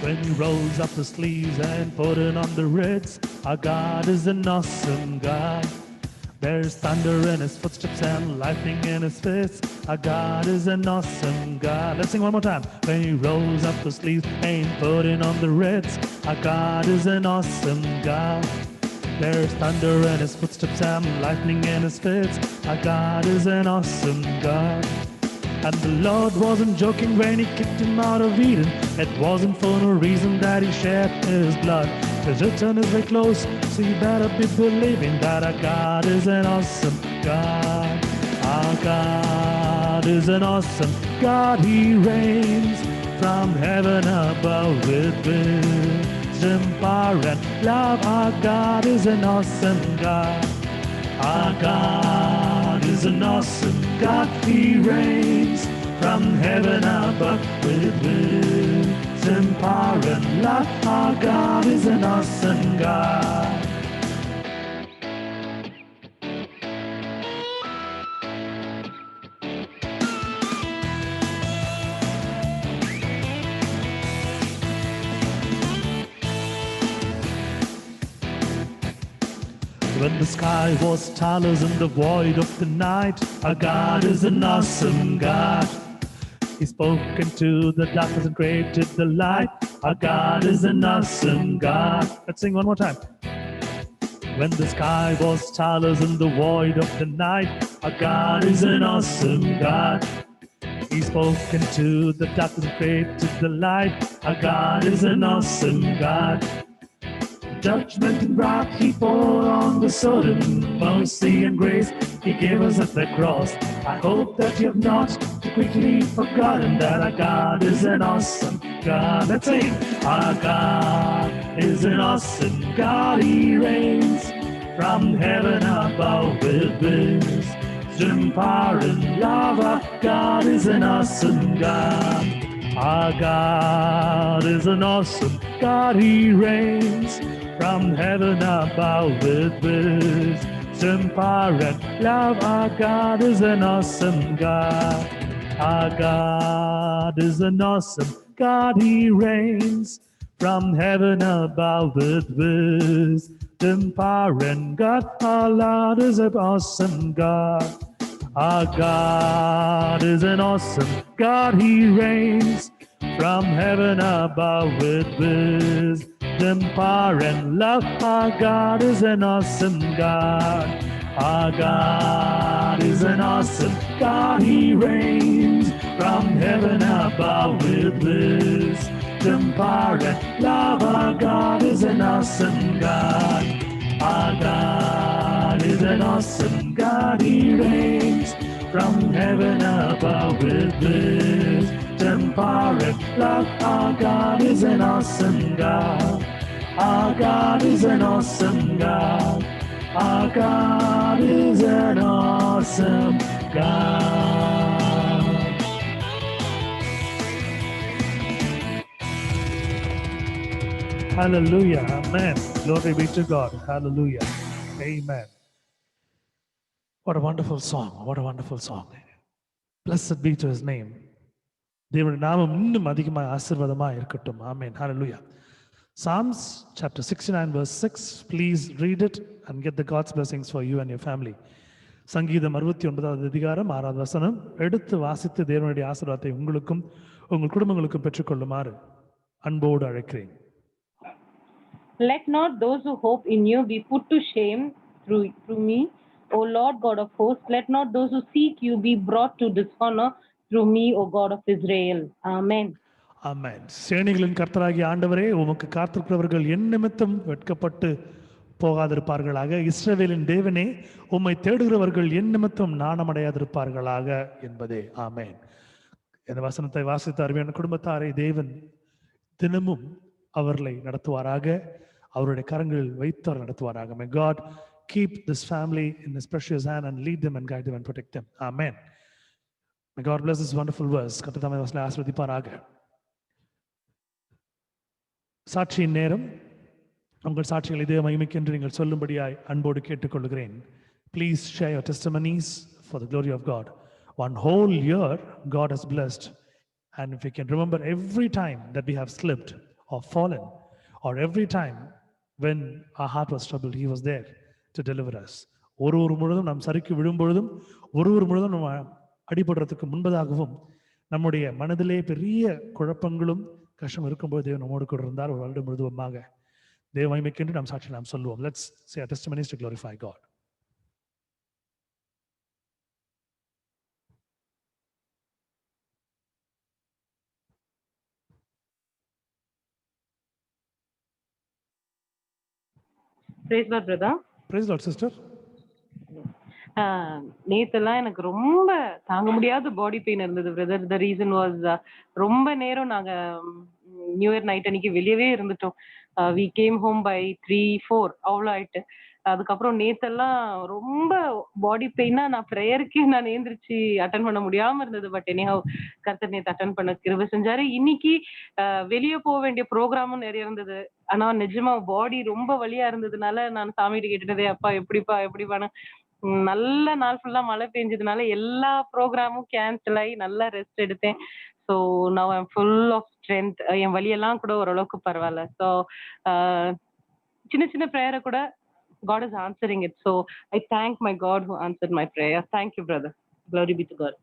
When he rolls up the sleeves and put it on the reds, our God is an awesome God. There's thunder in his footsteps and lightning in his fists. Our God is an awesome God. Let's sing one more time. When he rolls up the sleeves and put it on the reds, our God is an awesome God. There's thunder in his footsteps and lightning in his fists. Our God is an awesome God. And the Lord wasn't joking when he kicked him out of Eden. It wasn't for no reason that he shed his blood. His return is very close, so you better be believing that our God is an awesome God. Our God is an awesome God. He reigns from heaven above with wisdom, power, and love. Our God is an awesome God. Our God is an awesome God. He reigns from heaven above with wisdom, power, and love. Our God is an awesome God. When the sky was starless in the void of the night, our God is an awesome God. He spoke into the darkness and created the light. Our God is an awesome God. Let's sing one more time. When the sky was starless in the void of the night, our God is an awesome God. He spoke into the darkness and created the light. Our God is an awesome God. Judgment and wrath he poured on the Sodom, mercy and grace he gave us at the cross. I hope that you have not quickly forgotten that our God is an awesome God. Let's sing. Our God is an awesome God. He reigns from heaven above with wisdom, power, and love. Our God is an awesome God. Our God is an awesome God. He reigns from heaven above with wisdom, power, and love. Our God is an awesome God. Our God is an awesome God. He reigns from heaven above with wisdom, empowering God. Our Lord is an awesome God. Our God is an awesome God. He reigns from heaven above with wisdom, power, and love. Our God is an awesome God. Our God is an awesome God. He reigns from heaven above with wisdom, power, and love. Our God is an awesome God. Our God is an awesome God. He reigns from heaven above with wisdom, power, and love. Our God is an awesome God. Our God is an awesome God. Our God is an awesome God. Hallelujah. Amen. Glory be to God. Hallelujah. Amen. What a wonderful song. What a wonderful song. Blessed be to his name. தேவனுடைய நாமம் இன்னும் அதிகமாக ஆசீர்வாதமாக இருக்கட்டும். Amen. Hallelujah. Psalms chapter 69 verse 6. Please read it and get the God's blessings for you and your family. சங்கீதம் 69வது அதிகாரம் 6வது வசனம் எடுத்து வாசித்து தேவனுடைய ஆசீர்வாதத்தை உங்களுக்கும் உங்கள் குடும்பங்களுக்கும் பெற்றுக்கொள்ளுமாறு அன்போடு அழைக்கிறேன். Let not those who hope in you be put to shame through me, O Lord God of hosts. Let not those who seek you be brought to dishonor through me, O God of Israel. Amen. ஆமென். சேனைகளின் கர்த்தராகிய ஆண்டவரே, உமக்கு காத்திருக்கிறவர்கள் என் நிமித்தம் வெட்கப்பட்டு போகாதிருப்பார்களாக. இஸ்ரவேலின் தேவனே, உம்மை தேடுகிறவர்கள் என் நிமித்தம் நாணமடையாதிருப்பார்களாக என்பதே. ஆமென். இந்த வசனத்தை வாசித்த அருமையான குடும்பத்தாரை தேவன் தினமும் அவர்களை நடத்துவாராக, அவருடைய கரங்களில் வைத்து அவர் நடத்துவாராக. May God keep this family in his precious hand and lead them and guide them and protect them. Amen. May God bless this wonderful verse. கர்த்தர் தாமே வசனத்தை ஆசீர்வதிப்பாராக. சாட்சியின் நேரம். உங்கள் சாட்சிகளை தேவ மகிமைக்கென்று நீங்கள் சொல்லும்படியாய் அன்போடு கேட்டுக்கொள்கிறேன். Please share your testimonies for the glory of God. One whole year God has blessed, and if we can remember every time that we have slipped or fallen, or every time when our heart was troubled, he was there to deliver us. ஒரு முழுதும் நாம் சறுக்கி விழும்பொழுதும் ஒரு முழுதும் நம்ம அடிபடுறதுக்கு முன்பதாகவும் நம்முடைய மனதிலே பெரிய குழப்பங்களும் கஷ்டம் இருக்கும்போது தேவன் நம்மோடு கூட இருந்தார் ஒரு வருடம் முழுவதுமாக. தேவ மகிமைக்கென்று நாம் சாட்சி நாம் சொல்லுவோம். Let's say our testimonies to glorify God. Praise God, brother. Praise the Lord, sister. நேத்தெல்லாம் எனக்கு ரொம்ப தாங்க முடியாத பாடி பெயின் இருந்தது பிரதர். த ரீசன் வாஸ் ரொம்ப நேரம் நாங்க நியூ இயர் நைட் அன்னைக்கு வெளியவே இருந்துட்டோம். வி கேம் ஹோம் பை 3-4 அவ்வளோ ஆயிட்டு. அதுக்கப்புறம் நேத்தெல்லாம் ரொம்ப பாடி பெயினா நான் ப்ரேயருக்கே நான் ஏந்திரிச்சு அட்டன் பண்ண முடியாம இருந்தது. பட் எனிஹவ் கர்த்தர் நேத்து அட்டன் பண்ண கிருபை செஞ்சாரு. இன்னைக்கு வெளியே போக வேண்டிய ப்ரோக்ராமும் நிறைய இருந்தது. ஆனா நிஜமா பாடி ரொம்ப வலியா இருந்ததுனால நான் சாமிகிட்ட கேட்டுட்டதே, அப்பா எப்படிப்பான்னு. நல்ல நாள் ஃபுல்லா மழை பெஞ்சதுனால எல்லா ப்ரோக்ராமும் கேன்சல் ஆகி நல்லா ரெஸ்ட் எடுத்தேன். So now I'm full of strength. என் வலியெல்லாம் கூட ஓரளவுக்கு பரவாயில்ல. ஸோ சின்ன சின்ன ப்ரேயரை கூட God is answering it. So I thank my God who answered my prayer. Thank you, brother. Glory be to God.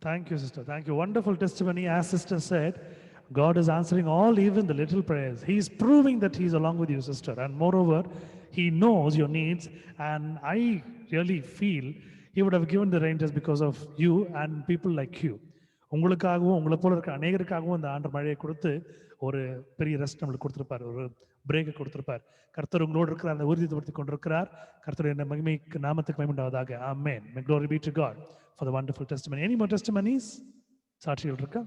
Thank you, sister. Thank you. Wonderful testimony. As sister said, God is answering all, even the little prayers. He is proving that he is along with you, sister. And moreover, he knows your needs. And I really feel he would have given the rain just because of you and people like you. உங்களுக்காகவும் உங்களை போல இருக்க அநேகருக்காகவும் இந்த ஆண்டு மழையை கொடுத்து ஒரு பெரிய ரெஸ்ட் நம்மளுக்கு கொடுத்துருப்பார், ஒரு பிரேக்கை கொடுத்துருப்பார். கர்த்தர் உங்களோடு இருக்கிறார், அந்த உறுதிப்படுத்தி கொண்டிருக்கிறார். கர்த்தர் என்ன மகிமைக்கு நாமத்துக்கு மகிமையுண்டாவதாக. ஆமென். May glory be to God for the wonderful testimony. Any more testimonies? சாட்சிகள் இருக்கா?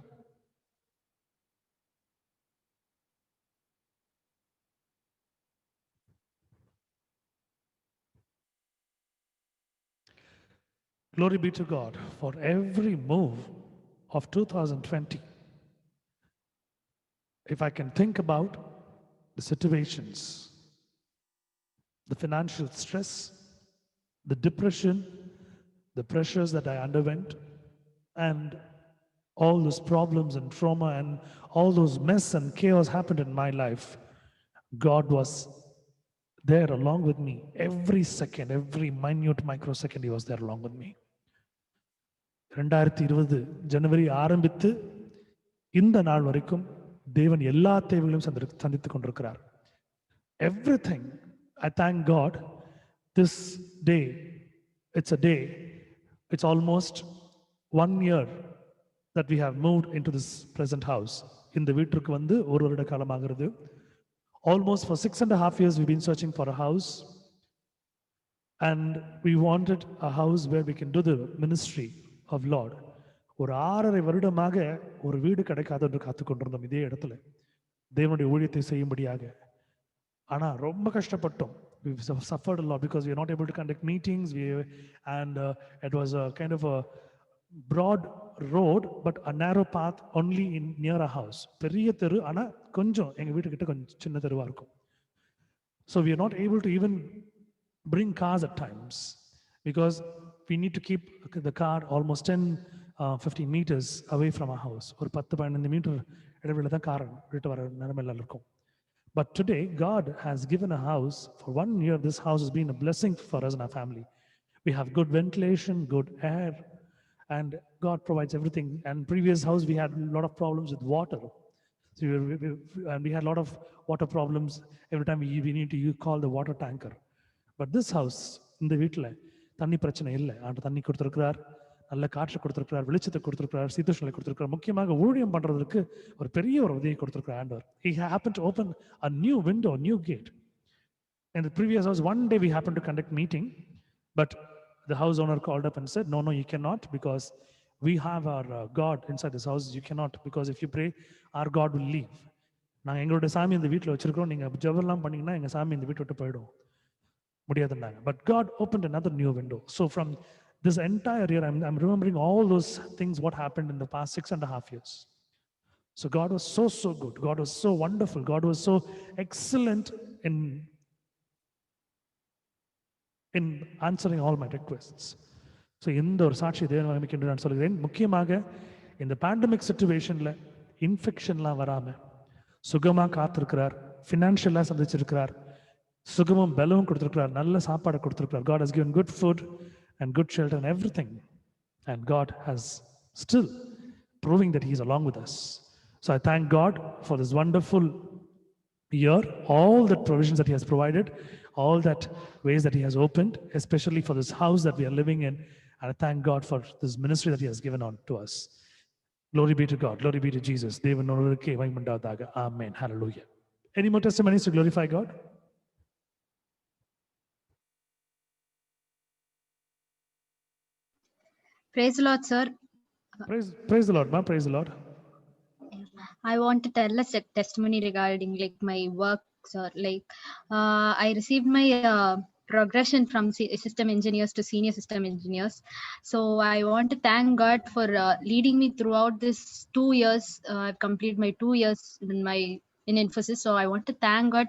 Glory be to God for every move of 2020. If I can think about the situations, the financial stress, the depression, the pressures that I underwent, and all those problems and trauma and all those mess and chaos happened in my life, God was there along with me. Every second, every minute microsecond, he was there along with me. 2020 ஜனவரி ஆரம்பித்து இந்த நாள் வரைக்கும் தேவன் எல்லா தேவைகளையும் சந்தித்துக் கொண்டிருக்கிறார். Everything. I thank God. This day, it's a day. It's almost 1 year that we have moved into this present house. இந்த வீட்டிற்கு வந்து ஒரு வருட காலமாகிறது. Almost for 6.5 years we've been searching for a house, and we wanted a house where we can do the ministry of Lord. ஒரு 6.5 வருடமாக ஒரு வீடு கிடைக்காத என்று காத்துக் கொண்டிருந்தோம் இதே இடத்துல தேவனுடைய ஊழியத்தை செய்யும்படியாக. ஆனா ரொம்ப கஷ்டப்பட்டோம். We suffered a lot because we are not able to conduct meetings. It was a kind of a broad road but a narrow path only in near a house. பெரிய தெரு ஆனா கொஞ்சம் எங்க வீட்டு கிட்ட கொஞ்சம் சின்ன தெருவா இருக்கும். So we are not able to even bring cars at times because we need to keep the car almost 10-15 meters away from our house. ஒரு 10-15 மீட்டர் இடைவெளியில தான் கார் விட்டு வர நிலைமையில இருக்கும். But today, God has given a house. For 1 year, this house has been a blessing for us and our family. We have good ventilation, good air, and God provides everything. And previous house, we had a lot of problems with water. So we had a lot of water problems. Every time we need to call the water tanker. But this house, in the வீட்டில் தண்ணி பிரச்சனை இல்லை. ஆண்டு தண்ணி கொடுத்துருக்கிறார், நல்ல காற்று கொடுத்துருக்கிறார், வெளிச்சத்தை கொடுத்துருக்கிறார், சீதோஷ்ணங்களை கொடுத்துருக்கிறார். முக்கியமாக ஊழியம் பண்றதுக்கு ஒரு பெரிய ஒரு உதவியை கொடுத்துருக்கிறார் ஆண்டவர். He happened to open a new window, a new gate. In the previous house, one day we happened to conduct meeting, but the house owner called up and said, no, you cannot because we have our God inside this house. You cannot because if you pray, our God will leave. நாங்கள் எங்களுடைய சாமி இந்த வீட்டில் வச்சிருக்கிறோம், நீங்கள் ஜெபம்லாம் பண்ணீங்கன்னா எங்கள் சாமி இந்த வீட்டை விட்டு போயிடும், முடியாதுன்னாங்க. But God opened another new window. So from this entire year, I'm remembering all those things what happened in the past 6.5 years. So God was so good. God was so wonderful. God was so excellent in answering all my requests. So இந்த ஒரு சாட்சி தேவன் மகிமைக்கு என்று நான் சொல்கிறேன். முக்கியமாக இந்த பேண்டமிக் சிச்சுவேஷன்ல இன்ஃபெக்ஷன்லாம் வராம சுகமா காத்திருக்கிறார், ஃபினான்ஷியலா சந்திச்சிருக்கிறார், சுகமும் பலமும் கொடுத்திருக்கிறார், நல்ல சாப்பாடு கொடுத்திருக்கிறார். God has given good food and good shelter and everything, and God has still proving that He is along with us. So I thank God for this wonderful year, all the provisions that He has provided, all that ways that He has opened, especially for this house that we are living in, and I thank God for this ministry that He has given on to us. Glory be to God, glory be to Jesus. Devan ஒருவருக்கே மகிமை உண்டாவதாக. Amen. Hallelujah. Any more testimonies to glorify God? Praise the Lord, sir. Praise the Lord, ma. Praise the Lord. I want to tell us a testimony regarding like my work, sir. Like I received my progression from system engineers to senior system engineers. So I want to thank God for leading me throughout this 2 years. I've completed my 2 years in Infosys. So I want to thank God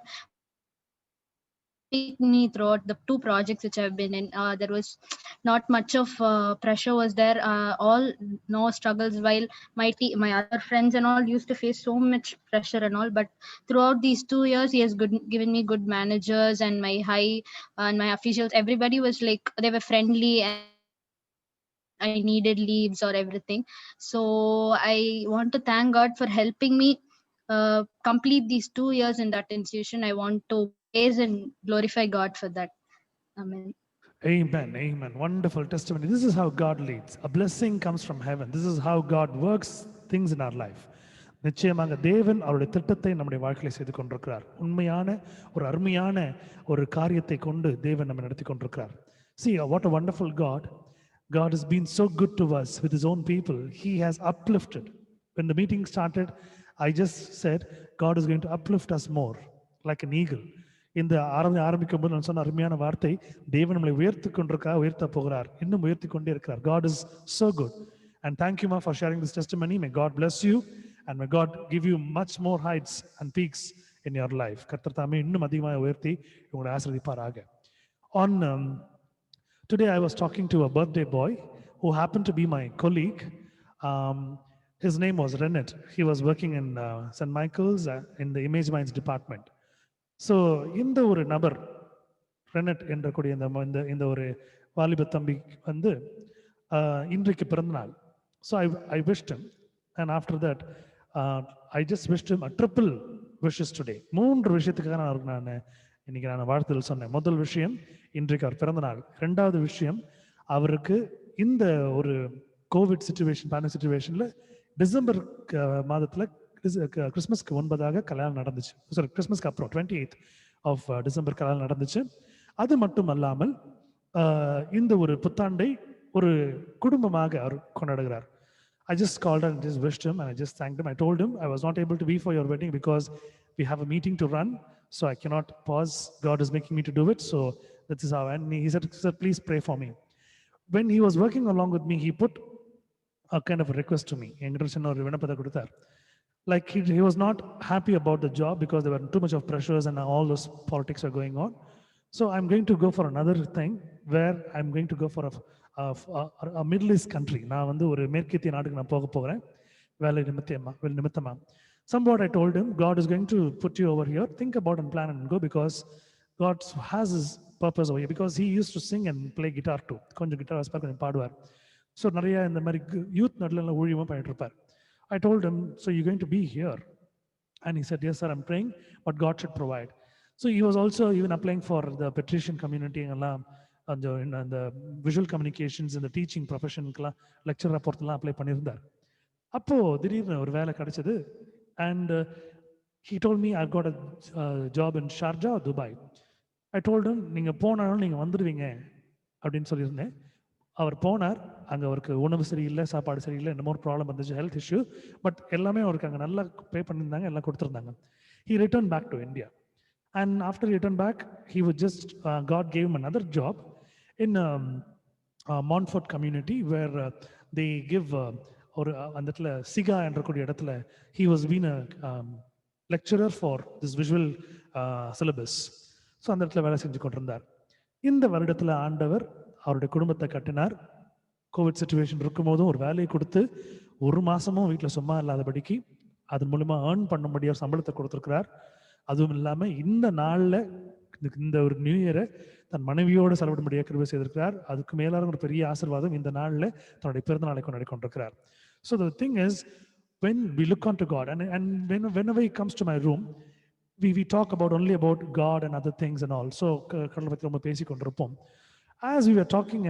me throughout the 2 projects which I've been in. There was not much of pressure was there, all no struggles, while my other friends and all used to face so much pressure and all. But throughout these 2 years, He has given me good managers, and my my officials, everybody was like, they were friendly, and I needed leaves or everything. So I want to thank God for helping me complete these 2 years in that institution. I want to praise and glorify God for that. Amen. Amen. Amen. Wonderful testimony. This is how God leads. A blessing comes from heaven. This is how God works things in our life. நிச்சயமாக தேவன் அவருடைய திட்டத்தை நம்முடைய வாழ்க்கையில செய்து கொண்டிருக்கிறார். உண்மையான ஒரு அருமையான ஒரு காரியத்தை கொண்டு தேவன் நம்மை நடத்தி கொண்டிருக்கிறார். See what a wonderful God. God has been so good to us with His own people. He has uplifted. When the meeting started, I just said God is going to uplift us more like an eagle. இந்த ஆரம்பிக்கும் போது நான் சொன்ன அருமையான வார்த்தை, தேவன் நம்மளை உயர்த்த போகிறார், இன்னும் உயர்த்தி கொண்டே இருக்கிறார். God is so good. And thank you, ma, for sharing this testimony. May God bless you and may God give you much more heights and peaks in your life. கர்த்தர் தாமே இன்னும் அதிகமாக உயர்த்தி உங்களை ஆசீர்வதிப்பாராக. Today I was talking to a birthday boy who happened to be my colleague. His name was Rennet. He was working in St. Michael's in the Image Minds department. So இந்த ஒரு நபர் ரெனட் என்ற கூடிய இந்த ஒரு வாலிப தம்பி வந்து இன்றைக்கு பிறந்த நாள். So I wished him, and after that I just wished him a triple wishes today. 3 விஷயத்துக்காக நான் இன்னைக்கு வாழ்த்துதல் சொன்னேன். முதல் விஷயம் இன்றைக்கு அவர் பிறந்த நாள். 2வது விஷயம் அவருக்கு இந்த ஒரு கோவிட் சிச்சுவேஷன், பேண்டமிக் சிச்சுவேஷனில் டிசம்பர் மாதத்தில் கிறிஸ்மஸ்க்கு முன்பதாக கல்யாணம் நடந்துச்சு. சாரி, கிறிஸ்மஸ்க்கு அப்புறம் 28th of டிசம்பர் கல்யாணம் நடந்துச்சு. அது மட்டும் அல்லாமல் இந்த ஒரு புத்தாண்டை ஒரு குடும்பமாக அவர் கொண்டாடுகிறார். I just called and just wished him and I just thanked him. I told him I was not able to be for your wedding because we have a meeting to run, so I cannot pause. God is making me to do it, so that is how. And he said, please pray for me. When he was working along with me, he put a kind of a request to me. Like he was not happy about the job because there were too much of pressures and all those politics are going on. So I'm going to go for another thing where I'm going to go for a Middle East country. நான் வந்து ஒரு மேற்கத்திய நாட்டுக்கு நான் போகிறேன் வேலை நிமித்தமா. Somewhat I told him, God is going to put you over here. Think about and plan and go, because God has his purpose over here. Because he used to sing and play guitar too. கொஞ்சம் guitar வாசிப்பார், கொஞ்சம் பாடுவார். So நிறைய இந்த மாதிரி youth நடுவில் ஊழியமாக பண்ணிட்டு இருப்பார். I told him, so you're going to be here? And he said, yes sir, I'm praying, but God should provide. So he was also even applying for the patrician community எல்லாம், அந்த visual communications, இந்த teaching ப்ரொஃபஷனுக்குலாம் லெக்சராக போகிறதுலாம் apply பண்ணியிருந்தார். அப்போது திடீர்னு ஒரு வேலை கிடைச்சது. And he told me I've got a job in Sharjah or Dubai. I told him, நீங்கள் போனாலும் நீங்கள் வந்துடுவீங்க அப்படின்னு சொல்லியிருந்தேன். அவர் போனார். அங்கே அவருக்கு உணவு சரியில்லை, சாப்பாடு சரியில்லை, என்னமோ ஒரு ப்ராப்ளம் இருந்துச்சு, ஹெல்த் இஷ்யூ. பட் எல்லாமே அவருக்கு அங்கே நல்லா பே பண்ணியிருந்தாங்க, எல்லாம் கொடுத்துருந்தாங்க. He returned back to India. And after he returned back, he was just, God gave him another job in Montfort community where they give ஒரு அந்த இடத்துல சிகா என்ற கூடிய இடத்துல he was been a lecturer for this visual syllabus. So அந்த இடத்துல வேலை செஞ்சு கொண்டிருந்தார். இந்த வருடத்தில் ஆண்டவர் அவருடைய குடும்பத்தை கட்டினார். கோவிட் சிச்சுவேஷன் இருக்கும்போதும் ஒரு வேலையை கொடுத்து 1 மாசமும் வீட்டில் சும்மா இல்லாதபடிக்கு அதன் மூலமா ஏர்ன் பண்ணும்படியாக சம்பளத்தை கொடுத்துருக்கிறார். அதுவும் இல்லாமல் இந்த நாளில் இந்த ஒரு நியூ இயரை தன் மனைவியோடு செலவிடும்படியாக கிருபை செய்திருக்கிறார். அதுக்கு மேலான ஒரு பெரிய ஆசீர்வாதம் இந்த நாளில் தன்னுடைய பிறந்த நாளை கொண்டாடி கொண்டிருக்கிறார். So the thing is, when we look onto God, and whenever he comes to my room, we talk only about God and other things and all. So கடலை பற்றி ரொம்ப பேசி கொண்டிருப்போம். As we were talking,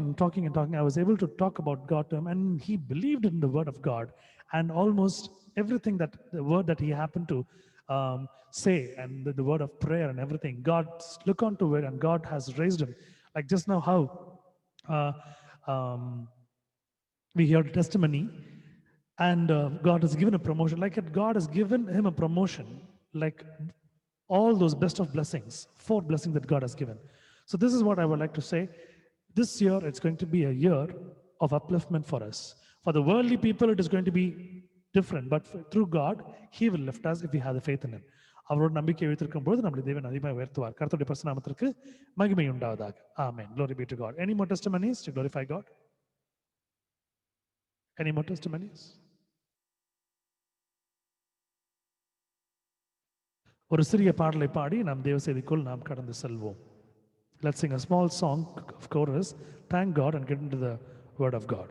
I was able to talk about God to him, and he believed in the word of God, and almost everything that the word that he happened to say, and the word of prayer and everything, God look onto it, and God has raised him. Like just now how we heard testimony, and God has given a promotion. Like God has given him a promotion, like all those best of blessings, 4 blessings that God has given. So this is what I would like to say. This year it's going to be a year of upliftment for us. For the worldly people it is going to be different, but through God he will lift us if we have the faith in him. அவரோட நம்பிக்கை வைத்திருக்கும் போது நம்முடைய தேவன் அதிகமாக உயர்த்துவார். கர்த்தருடைய பரிசுத்த நாமத்திற்கு மகிமை உண்டாவதாக. Amen. Glory be to God. Any more testimonies to glorify God? Any more testimonies? ஒரு சிறிய பாடலை பாடி நாம் தேவ செய்திக்குள் நாம் கடந்து செல்வோம். Let's sing a small song of chorus, thank God, and get into the word of God.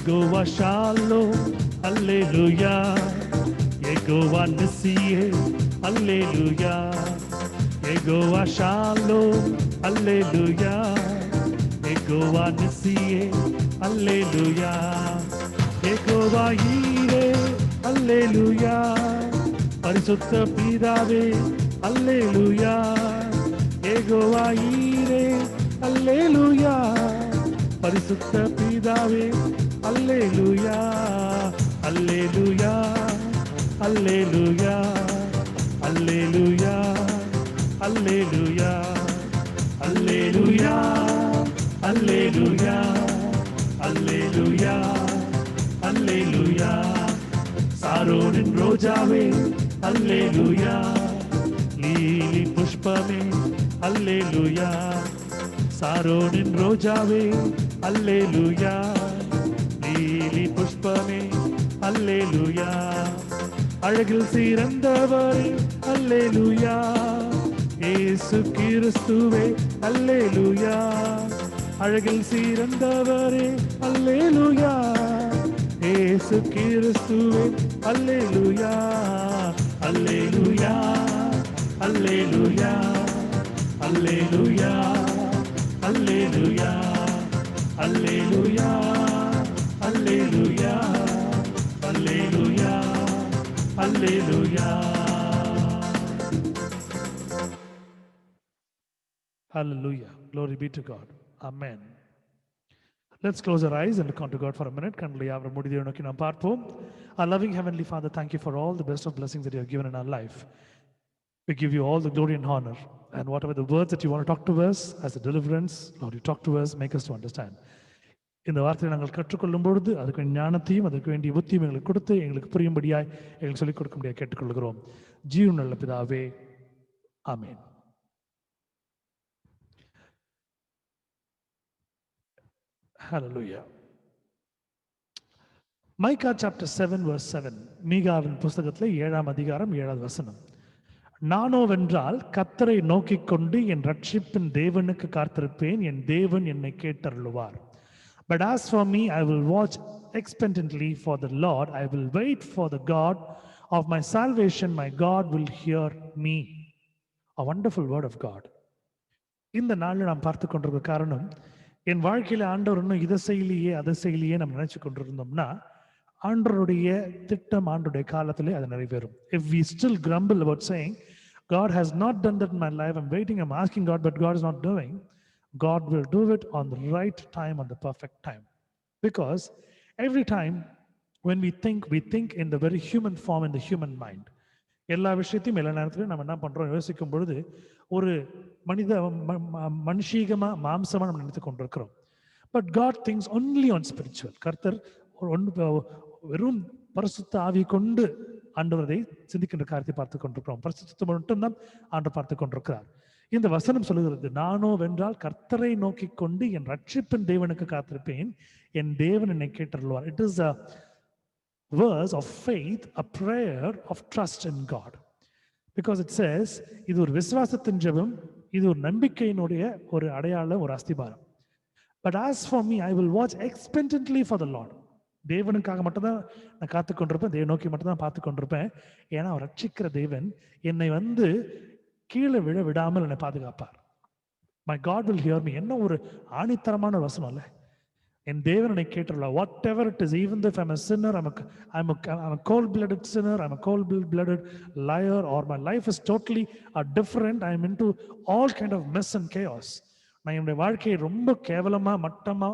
Yehovah Shalom, Hallelujah. Yehovah Nissi, Hallelujah. Yehovah Shalom, Hallelujah. Yehovah Nissi, Hallelujah. Yehovah Yireh, Hallelujah. பரிசுத்த பிதாவே, Hallelujah. Yehovah Yireh, Hallelujah. பரிசுத்த பிதாவே, Hallelujah. Hallelujah. Hallelujah. Hallelujah. Hallelujah. Hallelujah. Hallelujah. Hallelujah. Hallelujah. சாரோனின் ரோஜாவே, அல்லேலூயா. லீலி புஷ்பமே அல்லேலூயா. சாரோனின் ரோஜாவே அல்லேலூயா. லீலி புஷ்பமே அல்லேலூயா. அழகில் சிறந்தவரே அல்லேலூயா. இயேசு கிறிஸ்துவே அல்லேலூயா. அழகில் சிறந்தவரே அல்லேலூயா. இயேசு கிறிஸ்துவே அல்லேலூயா. அல்லேலூயா. அல்லேலூயா. அல்லேலூயா. அல்லேலூயா. அல்லேலூயா. அல்லேலூயா. அல்லேலூயா. அல்லேலூயா. Hallelujah. Glory be to God. Amen. Let's close our eyes and look unto God for a minute. Kindly our முடிதியை நோக்கி நாம் பார்ப்போம். Our loving Heavenly Father, thank you for all the best of blessings that you have given in our life. We give you all the glory and honor. And whatever the words that you want to talk to us as a deliverance, Lord, you talk to us, make us to understand. இந்த வார்த்தையை நாங்கள் கற்றுக்கொள்ளும் பொழுது அதுக்கு ஞானத்தையும் அதுக்கு வேண்டிய புத்தியும் எங்களுக்கு கொடுத்து எங்களுக்கு புரியும்படியாய் எங்களுக்கு சொல்லிக் கொடுக்க முடியாது கேட்டுக்கொள்கிறோம். ஜீவன் நல்ல பிதாவே, ஆமென். Hallelujah. Micah chapter 7 verse 7. மீகாவின் புஸ்தகத்திலே 7ஆம் அதிகாரம் 7வது வசனம். நானோவென்றால் கர்த்தரை நோக்கிக் கொண்டு என் ரட்சிப்பின் தேவனுக்கு காத்திருப்பேன், என் தேவன் என்னை கேட்டருளுவார். But as for me, I will watch expectantly for the Lord. I will wait for the God of my salvation. My God will hear me. A wonderful word of God. இந்த நாளில் நாம் பார்த்து கொண்டிருக்கிற காரணம், என் வாழ்க்கையில் ஆண்டவர் இன்னும் இதை செய்யலையே அதை செய்யலையே நம்ம நினைச்சு கொண்டிருந்தோம்னா ஆண்டவருடைய திட்டம் ஆண்டவருடைய காலத்திலே அது நிறைவேறும். If we still grumble about saying, God has not done that in my life, I'm waiting, I'm asking God, but God is not doing, God will do it on the right time, on the perfect time. Because every time when we think in the very human form, in the human mind. எல்லா விஷயத்தையும் எல்லா நேரத்திலையும் நம்ம என்ன பண்றோம் யோசிக்கும் பொழுது ஒரு மனுஷீகமா மாம்சமா நம்ம நினைத்து கொண்டிருக்கிறோம். But God things only on spiritual. கர்த்தர் வெறும் பரிசுத்த ஆவி கொண்டு ஆண்டவரை சிந்திக்கின்ற காரியத்தை பார்த்து கொண்டிருக்கிறோம். பரிசுத்தத்தை மட்டும்தான் ஆண்டவர் பார்த்து கொண்டிருக்கிறார். இந்த வசனம் சொல்லுகிறது, நானோ வென்றால் கர்த்தரை நோக்கி கொண்டு என் ரட்சிப்பின் தேவனுக்கு காத்திருப்பேன், என் தேவன் என்னை கேட்டருளுவார். It is a verse of faith, a prayer of trust in God. Because it says, இது ஒரு விசுவாசத்தின் ஜெபம், இது ஒரு நம்பிக்கையினுடைய ஒரு அடையாளம், ஒரு அஸ்திபாரம். But as for me, I will watch expectantly for the Lord. தேவனுக்காக மட்டும்தான் நான் காத்து கொண்டிருப்பேன், தேவ நோக்கி மட்டும்தான் பார்த்து கொண்டிருப்பேன். ஏன்னா அவர் ரட்சிக்கிற தேவன் என்னை கீழே விழ விடாமல் என்னை பாதுகாப்பார். My God will hear me. என்ன ஒரு ஆணித்தரமான வசனம் அல்ல. என் தேவனை கேட்டுள்ள whatever it is, even if I'm a sinner, I'm a cold-blooded sinner, I'm a cold-blooded liar, or my life is totally different, I'm into all kind of mess and chaos. நான் என்னுடைய வாழ்க்கையை ரொம்ப கேவலமா, மட்டமா,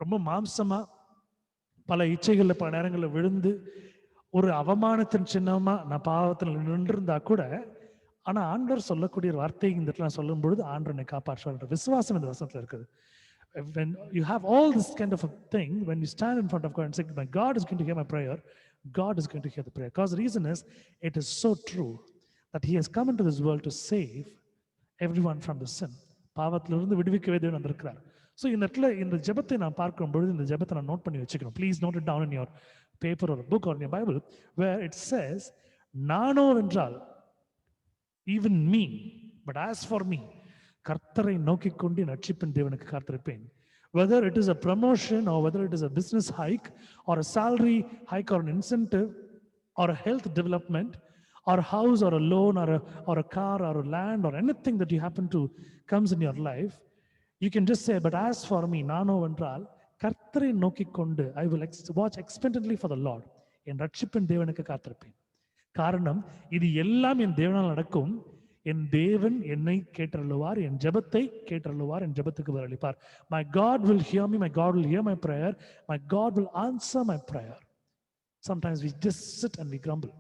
ரொம்ப மாம்சமா, பல இச்சைகளில் பல நேரங்களில் விழுந்து ஒரு அவமானத்தின் சின்னமா நான் பாவத்தில் நின்றிருந்தா கூட, ஆனா ஆண்டவர் சொல்லக்கூடிய வார்த்தை இந்த இடத்துல நான் சொல்லும் பொழுது ஆண்டவர் என்னை காப்பாற்றுவார். விசுவாசம் இந்த வசனத்துல இருக்குது. When you have all this kind of a thing, when you stand in front of God and say, my God is going to hear my prayer, God is going to hear the prayer. Because the reason is, it is so true that He has come into this world to save everyone from the sin. பாவத்திலிருந்து விடுவிக்கவே தேவன் வந்திருக்கிறார். So இந்த இடத்துல இந்த ஜெபத்தை நான் பார்க்கும் பொழுது இந்த ஜெபத்தை நான் நோட் பண்ணி வச்சுக்கணும். Please note it down in your paper or book or in your Bible, where it says, நானோ வென்றால், even me, but as for me, கர்த்தரை நோக்கிக் கொண்டு ரட்சிப்பின் தேவனுக்கு காத்திருப்பேன். Whether it is a promotion or whether it is a business hike or a salary hike or an incentive or a health development or a house or a loan or a car or a land or anything that you happen to comes in your life, you can just say, but as for me, நானோ வென்றால் கர்த்தரை நோக்கிக் கொண்டு I will watch expectantly for the Lord, என் ரட்சிப்பின் தேவனுக்கு காத்திருப்பேன். காரணம், இது எல்லாம் என் தேவனால் நடக்கும். என் தேவன் என்னை கேட்டருளுவார், என் ஜெபத்தை கேட்டருளுவார், என் ஜெபத்துக்கு பதிலளிப்பார். My God will hear me, my God will hear my prayer, my God will answer my prayer. Sometimes we just sit and we grumble.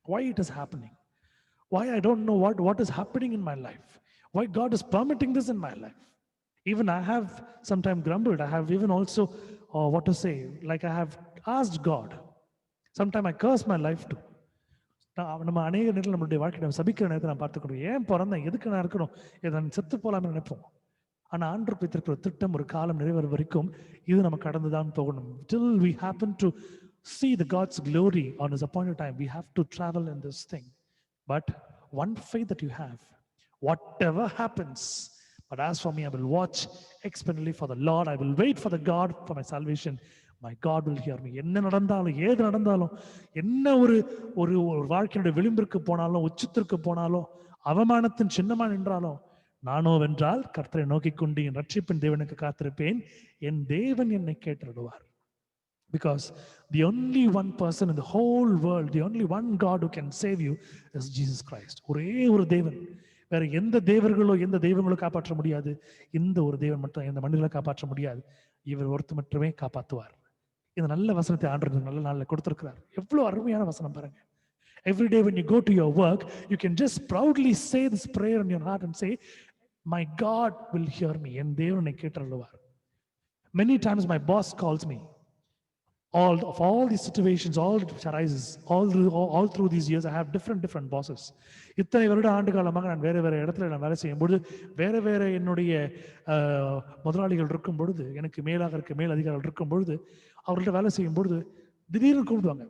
Why it is happening? Why I don't know what is happening in my life? Why God is permitting this in my life? Even I have sometimes grumbled. I have even also, what to say, like I have asked God. Sometimes I curse my life too. நம்ம அநேக நேரத்தில் நம்மளுடைய வாழ்க்கை நம்ம சபிக்கிற நேரத்தை நான் பார்த்துக்கிறோம். ஏன் பிறந்தேன், எதுக்கு நான் இருக்கணும், இதை நான் செத்து போகலாம்னு நினைப்போம். ஆனால் ஆண்டவருக்கு வைத்திருக்கிற திட்டம் ஒரு காலம் நிறைவேற வரைக்கும் இது நம்ம கடந்து தான் போகணும். Till we happen to see the God's glory on His appointed time, we have to travel in this thing. But one faith that you have, whatever happens, but as for me, I will watch expectantly for the Lord. I will wait for the God for my salvation. My God will hear me. என்ன நடந்தாலும், ஏது நடந்தாலும், என்ன ஒரு ஒரு வாழ்க்கையுடைய விளிம்பிற்கு போனாலும், உச்சத்திற்கு போனாலும், அவமானத்தின் சின்னமா நின்றாலும், நானோ வென்றால் கர்த்தரை நோக்கி கொண்டு என் ரட்சிப்பின் தேவனுக்கு காத்திருப்பேன், என் தேவன் என்னை கேட்டருளுவார். Because the only one person in the whole world, the only one God who can save you is Jesus Christ. ஒரே ஒரு தேவன், வேற எந்த தேவர்களோ எந்த தெய்வங்களோ காப்பாற்ற முடியாது. இந்த ஒரு தேவன் மட்டும் இந்த மனிதர்களை காப்பாற்ற முடியாது. இவர் ஒருத்தர் மட்டுமே காப்பாற்றுவார். இந்த நல்ல வசனத்தை ஆண்டவர் நல்ல நாளில் கொடுத்திருக்கிறார். எவ்வளவு அருமையான வசனம் பாருங்க. Every day when you go to your work, you can just proudly say this prayer in your heart and say, my God will hear me. என் தேவன் என்னை கேட்டருளுவார். Many times my boss calls me. All these situations, all that arises, all through these years, I have different bosses. இத்தனை வருட ஆண்டு காலமாக நான் வேற இடத்துல நான் வேலை செய்யும் பொழுது, வேற என்னுடைய முதலாளிகள் இருக்கும் பொழுது, எனக்கு மேலாக இருக்க மேல் அதிகாரிகள் இருக்கும் பொழுது, அவர்கள்ட்ட வேலை செய்யும் பொழுது திடீர்னு கூப்பிடுவாங்க,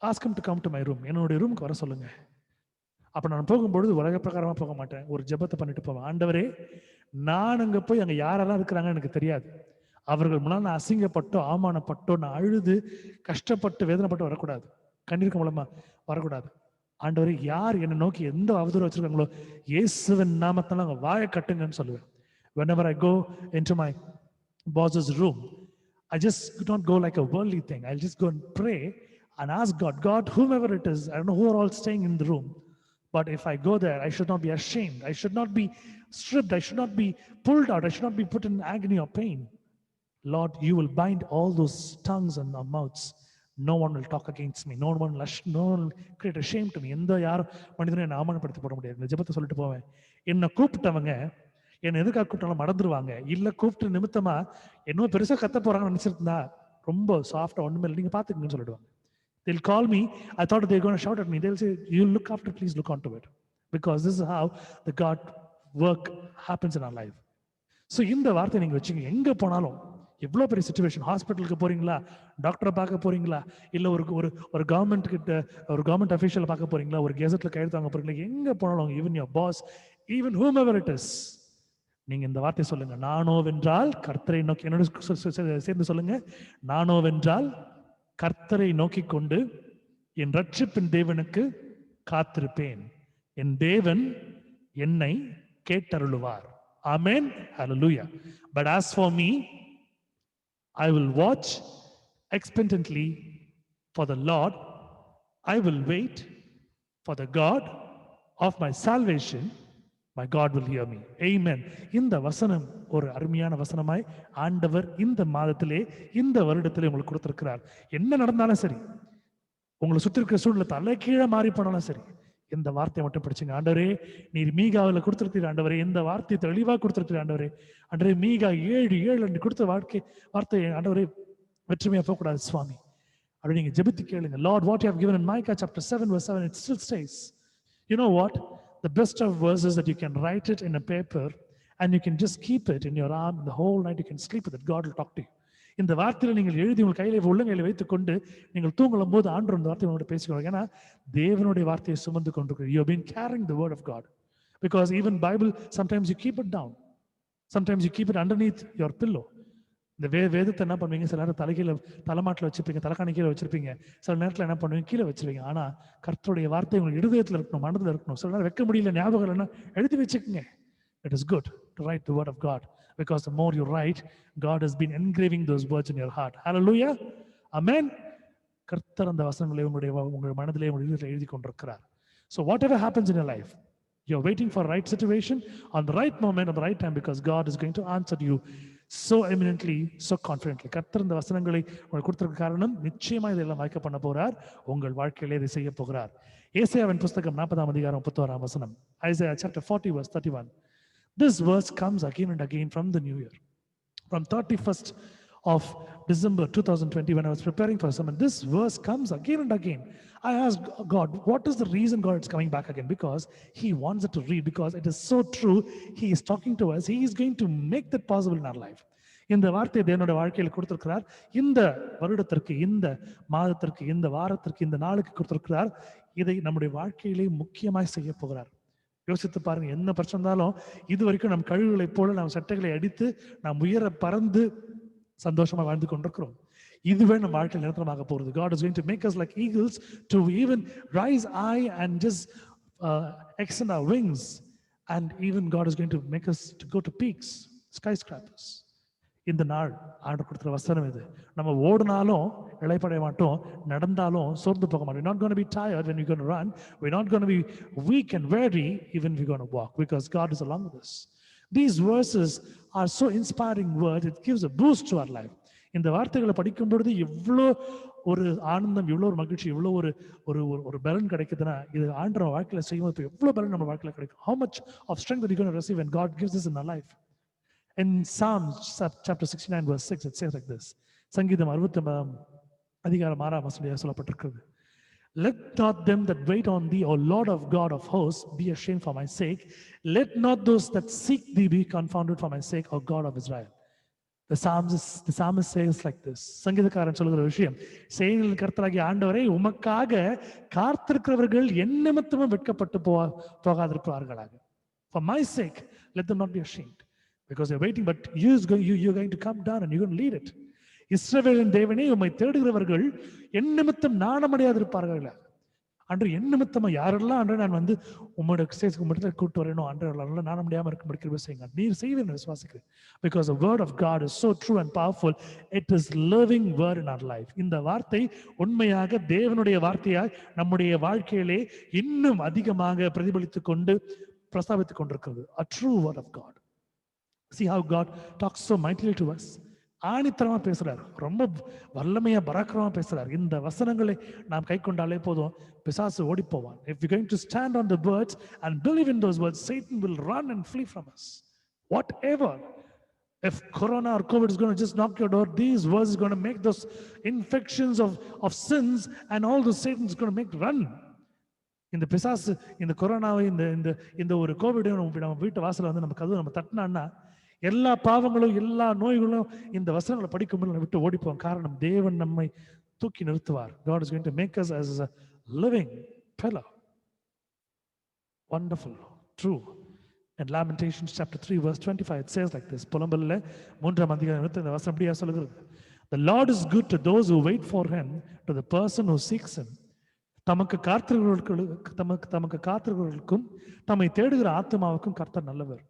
ask him to come to my room. என்னுடைய ரூமுக்கு வர சொல்லுங்க. அப்ப நான் போகும்பொழுது உலக பிரகாரமா போக மாட்டேன், ஒரு ஜெபத்தை பண்ணிட்டு போவேன். ஆண்டவரே, நான் அங்க போய் அங்க யாரெல்லாம் இருக்கிறாங்கன்னு எனக்கு தெரியாது, அவர்கள் முன்னால் நான் அசிங்கப்பட்டோ அவமானப்பட்டோ நான் அழுது கஷ்டப்பட்டு வேதனைப்பட்டு வரக்கூடாது, கண்ணீருக்கு மூலமா வரக்கூடாது. ஆண்டவரே, யார் என்னை நோக்கி எந்த அவதூறு வச்சிருக்காங்களோ இயேசுவின் நாமத்தால அவங்க வாயை கட்டுங்கன்னு சொல்லுவேன். Whenever I go into my boss's room, I just don't go like a worldly thing. I'll just go and pray and ask God, whomever it is, I don't know who are all staying in the room, but if I go there, I should not be ashamed, I should not be stripped, I should not be pulled out, I should not be put in agony or pain. Lord, you will bind all those tongues and our mouths. No one will talk against me. No one will create a shame to me. எந்த யாரும் மனிதனை என்னை அவமானப்படுத்தி போட முடியாது. இந்த ஜெபத்தை சொல்லிட்டு போவேன். என்னை கூப்பிட்டவங்க என்னை எதுக்காக கூப்பிட்டாலும் மறந்துடுவாங்க. இல்லை கூப்பிட்டு நிமித்தமா என்னமோ பெருசாக கத்த போறாங்கன்னு நினைச்சிருந்தா ரொம்ப சாஃப்டா ஒண்ணுமே இல்லை, நீங்க பாத்துக்கங்கன்னு சொல்லிடுவாங்க. They'll call me. I thought they're going to shout at me. They'll say, you look after, please look onto it. Because this is how the God work happens in our life. So இந்த வார்த்தை நீங்க வச்சுங்க. எங்க போனாலும், எவ்வளோ பெரிய situation, ஹாஸ்பிட்டலுக்கு போறீங்களா, டாக்டரை பார்க்க போறீங்களா, இல்லை ஒரு கவர்மெண்ட் கிட்ட ஒரு கவர்மெண்ட் அஃபீஷியலை பார்க்க போறீங்களா, ஒரு கெசட்ல கையெழுத்து வாங்க போறீங்களா, எங்க போனாலும், even your boss, even whomever it is, நீங்க இந்த வார்த்தை சொல்லுங்க, நானோ வென்றால் கர்த்தரை நோக்கி, என்னோட சேர்ந்து சொல்லுங்க, நானோ வென்றால் கர்த்தரை நோக்கி கொண்டு என் ரட்சிப்பின் தேவனுக்கு காத்திருப்பேன், என் தேவன் என்னை கேட்டருளுவார். ஆமென், ஹல்லேலூயா. But as for me, I will watch expectantly for the Lord. I will wait for the God of my salvation. My God will hear me. Amen. இந்த வசனம் ஒரு அருமையான வசனமாய் ஆண்டவர் இந்த மாதத்திலே இந்த வருடத்திலே உங்களுக்கு கொடுத்திருக்கிறார். என்ன நடந்தாலும் சரி, உங்களை சுற்றி இருக்கிற சூழ்நிலை தலை கீழே மாறி போனாலும் சரி, இந்த வார்த்தையை மட்டும் படிச்சுங்க. ஆண்டவரே, நீர் மீகாவில் கொடுத்திருக்கிற ஆண்டவரே, இந்த வார்த்தையை தெளிவாக கொடுத்திருக்கிற ஆண்டவரே, ஆண்டவரே மீகா 7:7 கொடுத்த வார்த்தையை ஆண்டவரே வெற்றுமையா போகக்கூடாது சுவாமி அப்படி நீங்க ஜெபித்து கேளுங்க. Lord, what you have given in Micah chapter 7:7, it still stays. You know what? The best of verses that you can write it in a paper and you can just keep it in your arm the whole night. You can sleep with it. God will talk to you. இந்த வார்த்தையில நீங்கள் எழுதி உங்கள் கையில உள்ளங்கையில வைத்துக் கொண்டு நீங்கள் தூங்கும் போது ஆண்டவர் இந்த வார்த்தையை உங்களோட பேசிக்கொள்ளுங்க. ஏன்னா தேவனுடைய வார்த்தையை சுமந்து கொண்டிருக்கிறது. You have been carrying the word of God. Because even Bible, sometimes you keep it down. Sometimes you keep it underneath your pillow. இந்த வேதத்தை என்ன பண்ணுவீங்க, சில நேரம் தலைகீழ தலைமாட்டில் வச்சிருப்பீங்க, தலைக்காணி கீழே வச்சிருப்பீங்க, சில நேரத்தில் என்ன பண்ணுவீங்க, கீழே வச்சிருவீங்க. ஆனா கர்த்தருடைய வார்த்தை உங்களுக்கு இருதயத்தில் இருக்கணும், மனதில் இருக்கணும். சில நேரம் வைக்க முடியல, ஞாபகம் இல்லைன்னா எழுதி வச்சுக்கோங்க. It is good to write the word of God, because the more you write, God has been engraving those words in your heart. Hallelujah. Amen. கர்த்தர் அந்த வசனங்களை உங்களுடைய மனதிலே எழுதி கொண்டிருக்கிறார். So whatever happens in your life, you're waiting for right situation on the right moment, on the right time, because God is going to answer you so eminently, so confidently. கர்த்தர் இந்த வசனங்களை உங்களுக்கு கொடுத்திருக்க காரணம், நிச்சயமா இதெல்லாம் வாய்க்க பண்ண போறார், உங்கள் வாழ்க்கையிலே இதை செய்ய போகிறார். ஏசாயாவின் புத்தகம் 40:31. Isaiah chapter 40:31. This verse comes again and again from the new year. From 31st of December 2020, when I was preparing for a sermon, this verse comes again and again. I asked God, what is the reason God is coming back again? Because He wants it to read, because it is so true. He is talking to us. He is going to make that possible in our life. இந்த வார்த்தையை தேவனுடைய வாழ்க்கையில் கொடுத்திருக்கிறார். இந்த வருடத்திற்கு, இந்த மாதத்திற்கு, இந்த வாரத்திற்கு, இந்த நாளுக்கு கொடுத்திருக்கிறார். இதை நம்முடைய வாழ்க்கையிலே முக்கியமாய் செய்ய போகிறார். யோசித்து பாருங்க, என்ன பிரச்சனை இருந்தாலும் இது வரைக்கும் நம் கழுகுகளை போல நாம் சட்டைகளை அடித்து நாம் உயர பறந்து சந்தோஷமா வாழ்ந்து கொண்டிருக்கிறோம். இதுவே நம்ம வாழ்க்கையில் நிரந்தரமாக போகிறது. God is going to make us like eagles to even rise high and just extend our wings, and even God is going to make us to go to peaks, skyscrapers. இந்த நாள் ஆண்டவர் கொடுக்கிற வசனம் இது. நம்ம ஓடினாலும் இளைப்படைய மாட்டோம், நடந்தாலும் சோர்ந்து போக மாட்டோம். We're not going to be tired when we're going to run. We're not going to be weak and weary even if we're going to walk, because God is along with us. These verses are so inspiring words. It gives a boost to our life. இந்த வார்த்தைகளை படிக்கும் பொழுது எவ்வளோ ஒரு ஆனந்தம், எவ்வளோ ஒரு மகிழ்ச்சி, எவ்வளோ ஒரு ஒரு ஒரு பலன் கிடைக்குதுன்னா, இது ஆண்டவர் வாழ்க்கையில் செய்யும்போது இப்போ எவ்வளோ பலன் நம்ம வாழ்க்கையில் கிடைக்கும். How much of strength that you're going to receive when God gives this in our life. In Psalms chapter 69 verse 6, it says like this. சங்கீதம் 69 அதிகாரம் 6ஆம் வசனத்திலே சொல்லப்பட்டிருக்கிறது. Let not them that wait on thee, O Lord of God of hosts, be ashamed for my sake. Let not those that seek thee be confounded for my sake, O God of Israel. The psalmist says like this. சங்கீதக்காரன் சொல்லுகிற விஷயம், சேனைகளின் கர்த்தராகிய ஆண்டவரே, உமக்காக காத்திருக்கிறவர்கள் என் நிமித்தமும் வெட்கப்பட்டு போகாதிருப்பார்களாக. For my sake, let them not be ashamed. Because you're waiting, but you're going to come down and you're going to lead it. இஸ்ரவேலின் தேவனே, உம்மை தேடுகிறவர்கள் என் நிமித்தம் நாணமடையாதிருப்பார்கள். அன்று என் நிமித்தமா யாரெல்லாம் அன்று நான் வந்து உம்மோட ஸ்டேஜ்க்கு மட்டும் கூட்டு வரணும், அன்று நாண முடியாம இருக்க முடிக்கிற செய்யுங்க. நீர் செய்வேன் விசுவாசிக்கிறேன். Because the word of God is so true and powerful. It is living word in our life. இந்த வார்த்தை உண்மையாக தேவனுடைய வார்த்தையாய் நம்முடைய வாழ்க்கையிலே இன்னும் அதிகமாக பிரதிபலித்துக் கொண்டு பிரஸ்தாபித்துக் கொண்டிருக்கிறது. A true word of God. See how God talks so mightily to us. ஆணித்தரமா பேசுறார், ரொம்ப வல்லமையா பராக்கிரமா பேசுறார். இந்த வசனங்களை நாம் கை கொண்டாலே போதும், பிசாசு ஓடி போவான். If we're going to stand on the words and believe in those words, Satan will run and flee from us. Whatever, if corona or COVID is going to just knock your door, these words is going to make those infections of sins and all those Satan is going to make run. இந்த பிசாசு இந்த கொரோனாவை இந்த ஒரு Covid நம்ம வீட்டு வாசல வந்து நம்ம கதவு நம்ம தட்டினான்னா, எல்லா பாவங்களும் எல்லா நோய்களும் இந்த வசனங்களை படிக்கும்போது விட்டு ஓடிப்போம். காரணம், தேவன் நம்மை தூக்கி நிறுத்துவார். God is going to make us as a living pillar. Wonderful, true. In Lamentations chapter 3 verse 25, it says like this. புலம்பல்ல 3ஆம் அதிகாரம் இந்த வசனம் அப்படியே சொல்லுகிறது. The Lord is good to those who wait for him, to the person who seeks him. தமக்கு காத்திருக்கிறவர்களுக்கும் தம்மை தேடுகிற ஆத்மாவுக்கும் கர்த்தர் நல்லவர்.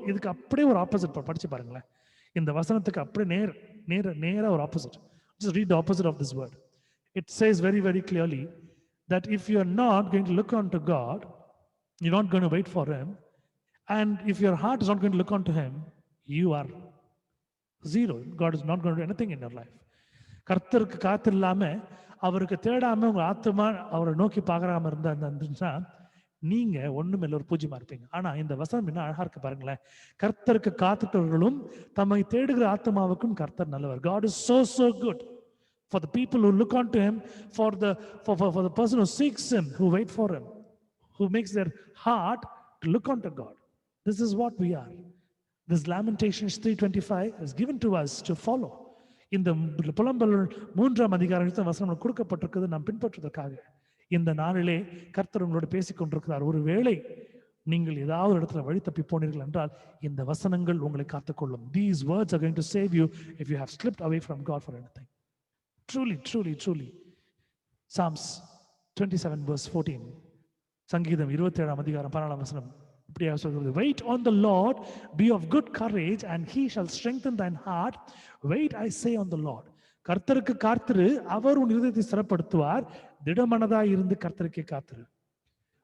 இதுக்கு அப்படியே ஒரு ஆப்போசிட் படிச்சு பாருங்களேன். இந்த வசனத்துக்கு அப்படியே நேரா ஒரு opposite. Just read the opposite of this word. It says very, very clearly that if you are not going to look unto God, you're not going to wait for him, and if your heart is not going to look unto him, you are zero. God is not going to do anything in your life. கர்த்தருக்கு காத்தில்லாம அவருக்கு தேடாம உங்க ஆத்மா அவரை நோக்கி பார்க்காம இருந்துச்சுன்னா நீங்க ஒண்ணுமில்ல, ஒரு பூஜ்யமா இருப்பீங்க. ஆனா இந்த வசனம் என்ன அழகா இருக்கு பாருங்களேன். கர்த்தருக்கு காத்துட்டவர்களும் தம்மை தேடுகிற ஆத்மாவுக்கும் கர்த்தர் நல்லவர். God is so good for the people who look unto him, for the person who seeks him, who wait for him, who makes their heart to look unto God. This is what we are. This Lamentations 3:25 is given to us to follow. இந்த புலம்பல் 3ஆம் அதிகாரம் வசனம் கொடுக்கப்பட்டிருக்கிறது நாம் பின்பற்றுவதற்காக. இந்த நாளிலே கர்த்தர் உங்களோடு பேசிக் கொண்டிருக்கிறார். ஒருவேளை நீங்கள் ஏதாவது இடத்துல வழி தப்பி போனீர்கள் என்றால் இந்த வசனங்கள் உங்களை காத்துக்கொள்ளும். These words are going to save you if you have slipped away from God for anything. Truly. Psalms 27 verse 14. சங்கீதம் 27ஆம் அதிகாரம் 14ஆம் வசனம் இப்படியா சொல்கிறது. Wait on the Lord, be of good courage, and he shall strengthen thine heart. Wait, I say, on the Lord. கர்த்தருக்கு காத்திரு, அவர் உன் இருதயத்தை ஸ்திரப்படுத்துவார். திடமனதாய் இருந்து கர்த்தருக்கே காத்திரு.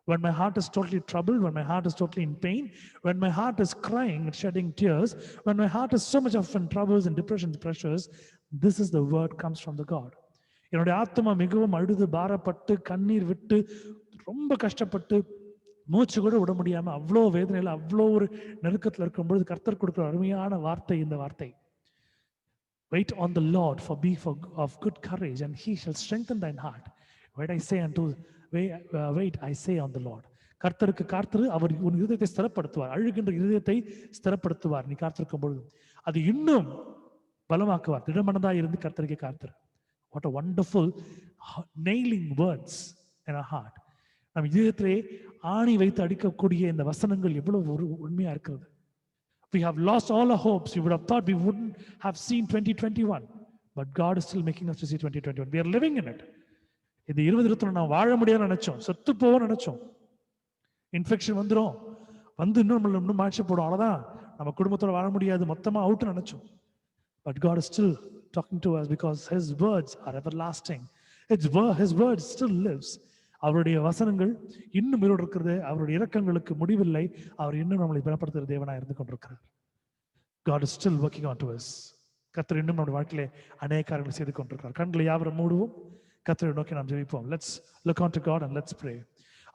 When my heart is totally troubled, when my heart is totally in pain, when my heart is crying and shedding tears, when my heart is so much of in troubles and depressions, pressures, this is the word comes from the God. என்னுடைய ஆத்மா மிகவும் அழுது பாரப்பட்டு கண்ணீர் விட்டு ரொம்ப கஷ்டப்பட்டு மூச்சு கூட விட முடியாம அவ்வளோ வேதனையில அவ்வளோ ஒரு நெருக்கத்துல இருக்கும்பொழுது கர்த்தர் கொடுக்கிற அருமையான வார்த்தை இந்த வார்த்தை. Wait on the Lord, for be of good courage, and he shall strengthen thine heart. Wait, I say on the Lord. கர்த்தருக்கு காத்திரு, அவர் உன் இருதயத்தை ஸ்திரப்படுத்துவார். அழுகின்ற இருதயத்தை ஸ்திரப்படுத்துவார். நீ காத்திருக்கும் பொழுது அது இன்னும் பலமாக்குவார். திடமனதாய் இருந்து கர்த்தருக்கு காத்திரு. What a wonderful nailing words in our heart. நம் இதயத்திலே ஆணி வைத்து அடிக்கக்கூடிய இந்த வசனங்கள் எவ்வளவு ஒரு உண்மையா இருக்கிறது. We have lost all our hopes. You would have thought we wouldn't have seen 2021, but God is still making us to see 2021. We are living in it. இந்த 2020 நான் வாழ முடியாது நினைச்சோம், செத்து போக நினைச்சோம், இன்ஃபெக்ஷன் வந்துடும், வந்து இன்னும் மாற்றி போடும், அவ்வளோதான், நம்ம குடும்பத்தோட வாழ முடியாது, மொத்தமாக அவுட்டு நினைச்சோம். But God is still talking to us because His words are everlasting. His word still lives. அவருடைய வசனங்கள் இன்னும் உயிரோடு இருக்கிறது. அவருடைய இரக்கங்களுக்கு முடிவில்லை. அவர் இன்னும் நம்மளை பலப்படுத்துகிற தேவனாக இருந்து கொண்டிருக்கிறார். God is still working on to us. கர்த்தர் இன்னும் நம்முடைய வாழ்க்கையிலே அநேக காரியங்களை செய்து கொண்டிருக்கிறார். கண்களை யாவரும் மூடுவோம், கர்த்தரை நோக்கி நாம் ஜெபிப்போம். Let's look on to God and let's pray.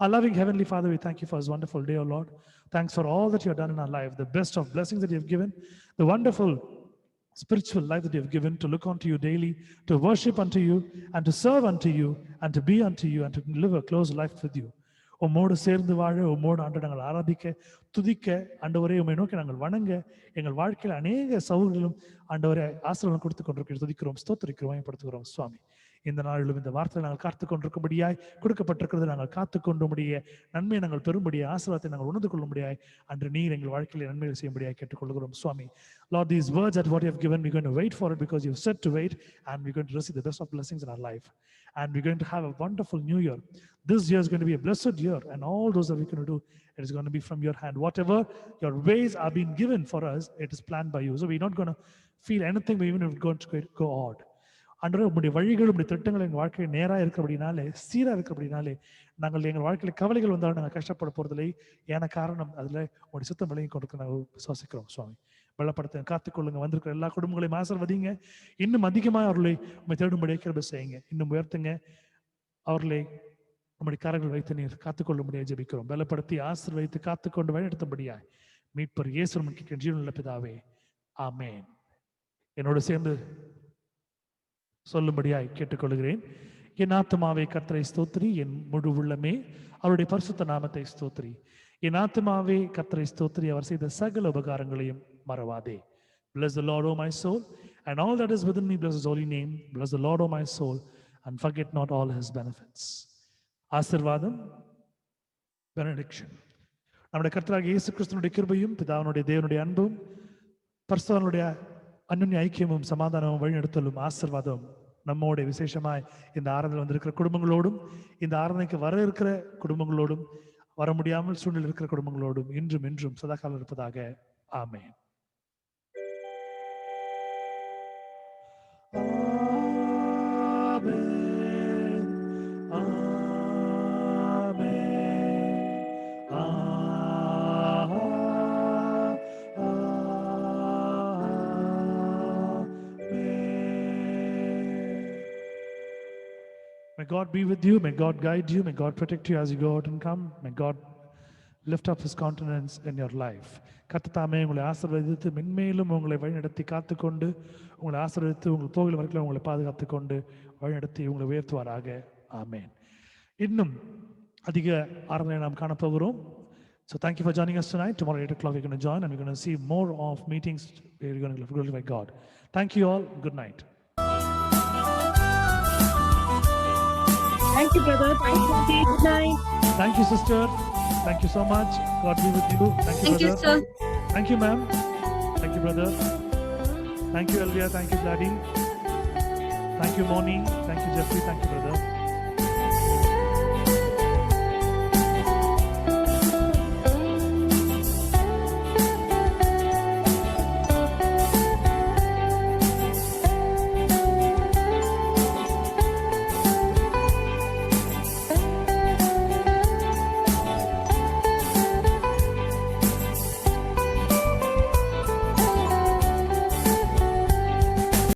Our loving Heavenly Father, we thank you for this wonderful day, O Lord. Thanks for all that you have done in our life, the best of blessings that you have given, the wonderful spiritual life that you have given, to look unto you daily, to worship unto you, and to serve unto you, and to be unto you, and to live a close life with you. உம்மோடு சேர்ந்து வாழ, உம்மோடு ஆண்டு நாங்கள் ஆராதிக்க, துதிக்க, ஆண்டவரே உம்மை நோக்கி நாங்கள் வணங்க, எங்கள் வாழ்க்கையில் அநேக சவுல்களும் ஆண்டவரே ஆசீர்வாதம் கொடுத்து கொண்டிருக்கிறோம். துதிக்கிறோம், ஸ்தோத்திரிக்கிறோம், பயன்படுத்துகிறோம் சுவாமி. இந்த நாளிலும் இந்த வார்த்தையை நாங்கள் காத்து கொண்டிருக்கும்படியாய் கொடுக்கப்பட்டிருக்கிறது நாங்கள் காத்து கொண்டும்படிய நன்மையை நாங்கள் பெறும்படியாய் ஆசீர்வாதத்தை நாங்கள் உணர்ந்து கொள்ளும்படியாய் அன்று நீர் எங்கள் வாழ்க்கையில் நன்மைகள் செய்யும்படியாய் கேட்டுக்கொள்கிறோம் சுவாமி. Lord, these words that what you have given, we're going to wait for it because you've said to wait, and we're going to receive the best of blessings in our life, and we're going to have a wonderful new year. This year is going to be a blessed year, and all those that we're going to do, it is going to be from your hand. Whatever your ways are being given for us, it is planned by you. So we're not going to feel anything, even if it's going to go odd. அன்று உங்களுடைய வழிகள், உங்களுடைய திட்டங்கள் எங்கள் வாழ்க்கையில் நேராக இருக்கிறபடினாலே, சீராக இருக்கிறபடினாலே, நாங்கள் எங்கள் வாழ்க்கையில் கவலைகள் வந்தாலும் நாங்கள் கஷ்டப்பட போறதில்லை. ஏன காரணம் அதில் உங்களுடைய சுத்தம் விளங்கி கொண்டிருக்க நாங்கள் விசுவாசிக்கிறோம் சுவாமி. பலப்படுத்த காத்துக்கொள்ளுங்க. வந்திருக்கிற எல்லா குடும்பங்களையும் ஆசீர்வதிங்க. இன்னும் அதிகமாக அவர்களை உண்மை தேடும்படியாக கிருபை செய்யுங்க. இன்னும் உயர்த்துங்க. அவர்களை நம்முடைய கரங்கள் வைத்து நீர் காத்துக்கொள்ளும்படியாக ஜெபிக்கிறோம். பலப்படுத்தி ஆசீர்வதித்து காத்துக்கொண்டு வழிநடத்தும்படியாய் மீட்பர் இயேசுவின் ஜீவனுள்ள பிதாவே, ஆமென். என்னோடு சேர்ந்து சொல்லும்படியாய் கேட்டுக்கொள்கிறேன். என் ஆத்துமாவே கர்த்தரை ஸ்தோத்திரி, என் முழு உள்ளமே அவருடைய பரிசுத்த நாமத்தை ஸ்தோத்திரி. என் ஆத்துமாவே கர்த்தரை ஸ்தோத்திரி, அவர் செய்த சகல உபகாரங்களையும் மறவாதே. Bless the Lord, O my soul, and all that is within me, bless his holy name. Bless the Lord, O my soul, and forget not all his benefits. ஆசீர்வாதம், benediction. நம்முடைய கர்த்தராகிய இயேசு கிறிஸ்துவினுடைய கிருபையும், பிதாவினுடைய தேவனுடைய அன்பும், பரிசுத்தனுடைய அன்னுடைய ஐக்கியமும், சமாதானமும், வழிநடத்தலும், ஆசீர்வாதம் நம்மோட விசேஷமாய் இந்த ஆராதனை வந்திருக்கிற குடும்பங்களோடும், இந்த ஆராதனைக்கு வர இருக்கிற குடும்பங்களோடும், வர முடியாமல் சூழ்நிலை இருக்கிற குடும்பங்களோடும் இன்றும் இன்றும் சதாகாலம் இருப்பதாக. ஆமென். May God be with you. May God guide you. May God protect you as you go out and come. May God lift up his countenance in your life. கர்த்தர் உங்களை ஆசீர்வதித்து மென்மேலும் உங்களை வழிநடத்தி காத்துக்கொண்டு, உங்களை ஆசீர்வதித்து உங்கள் போகிற வரைக்கும் உங்களை பாதுகாத்து கொண்டு வழிநடத்தி உங்களை உயர்த்துவாராக. ஆமென். இன்னும் அதிக ஆராதனை நாம் காணப்போகிறோம். So thank you for joining us tonight. Tomorrow 8 o'clock we're going to join, and we're going to see more of meetings where we're going to glorify God. Thank you all. Good night. Thank you, brother. Thank you. Good night. Thank you, sister. Thank you so much. God be with you. Thank you, brother. sir. Thank you, ma'am. Thank you, brother. Thank you, Elvia. Thank you, Daddy. Thank you, Moni. Thank you, Jeffrey. Thank you, brother.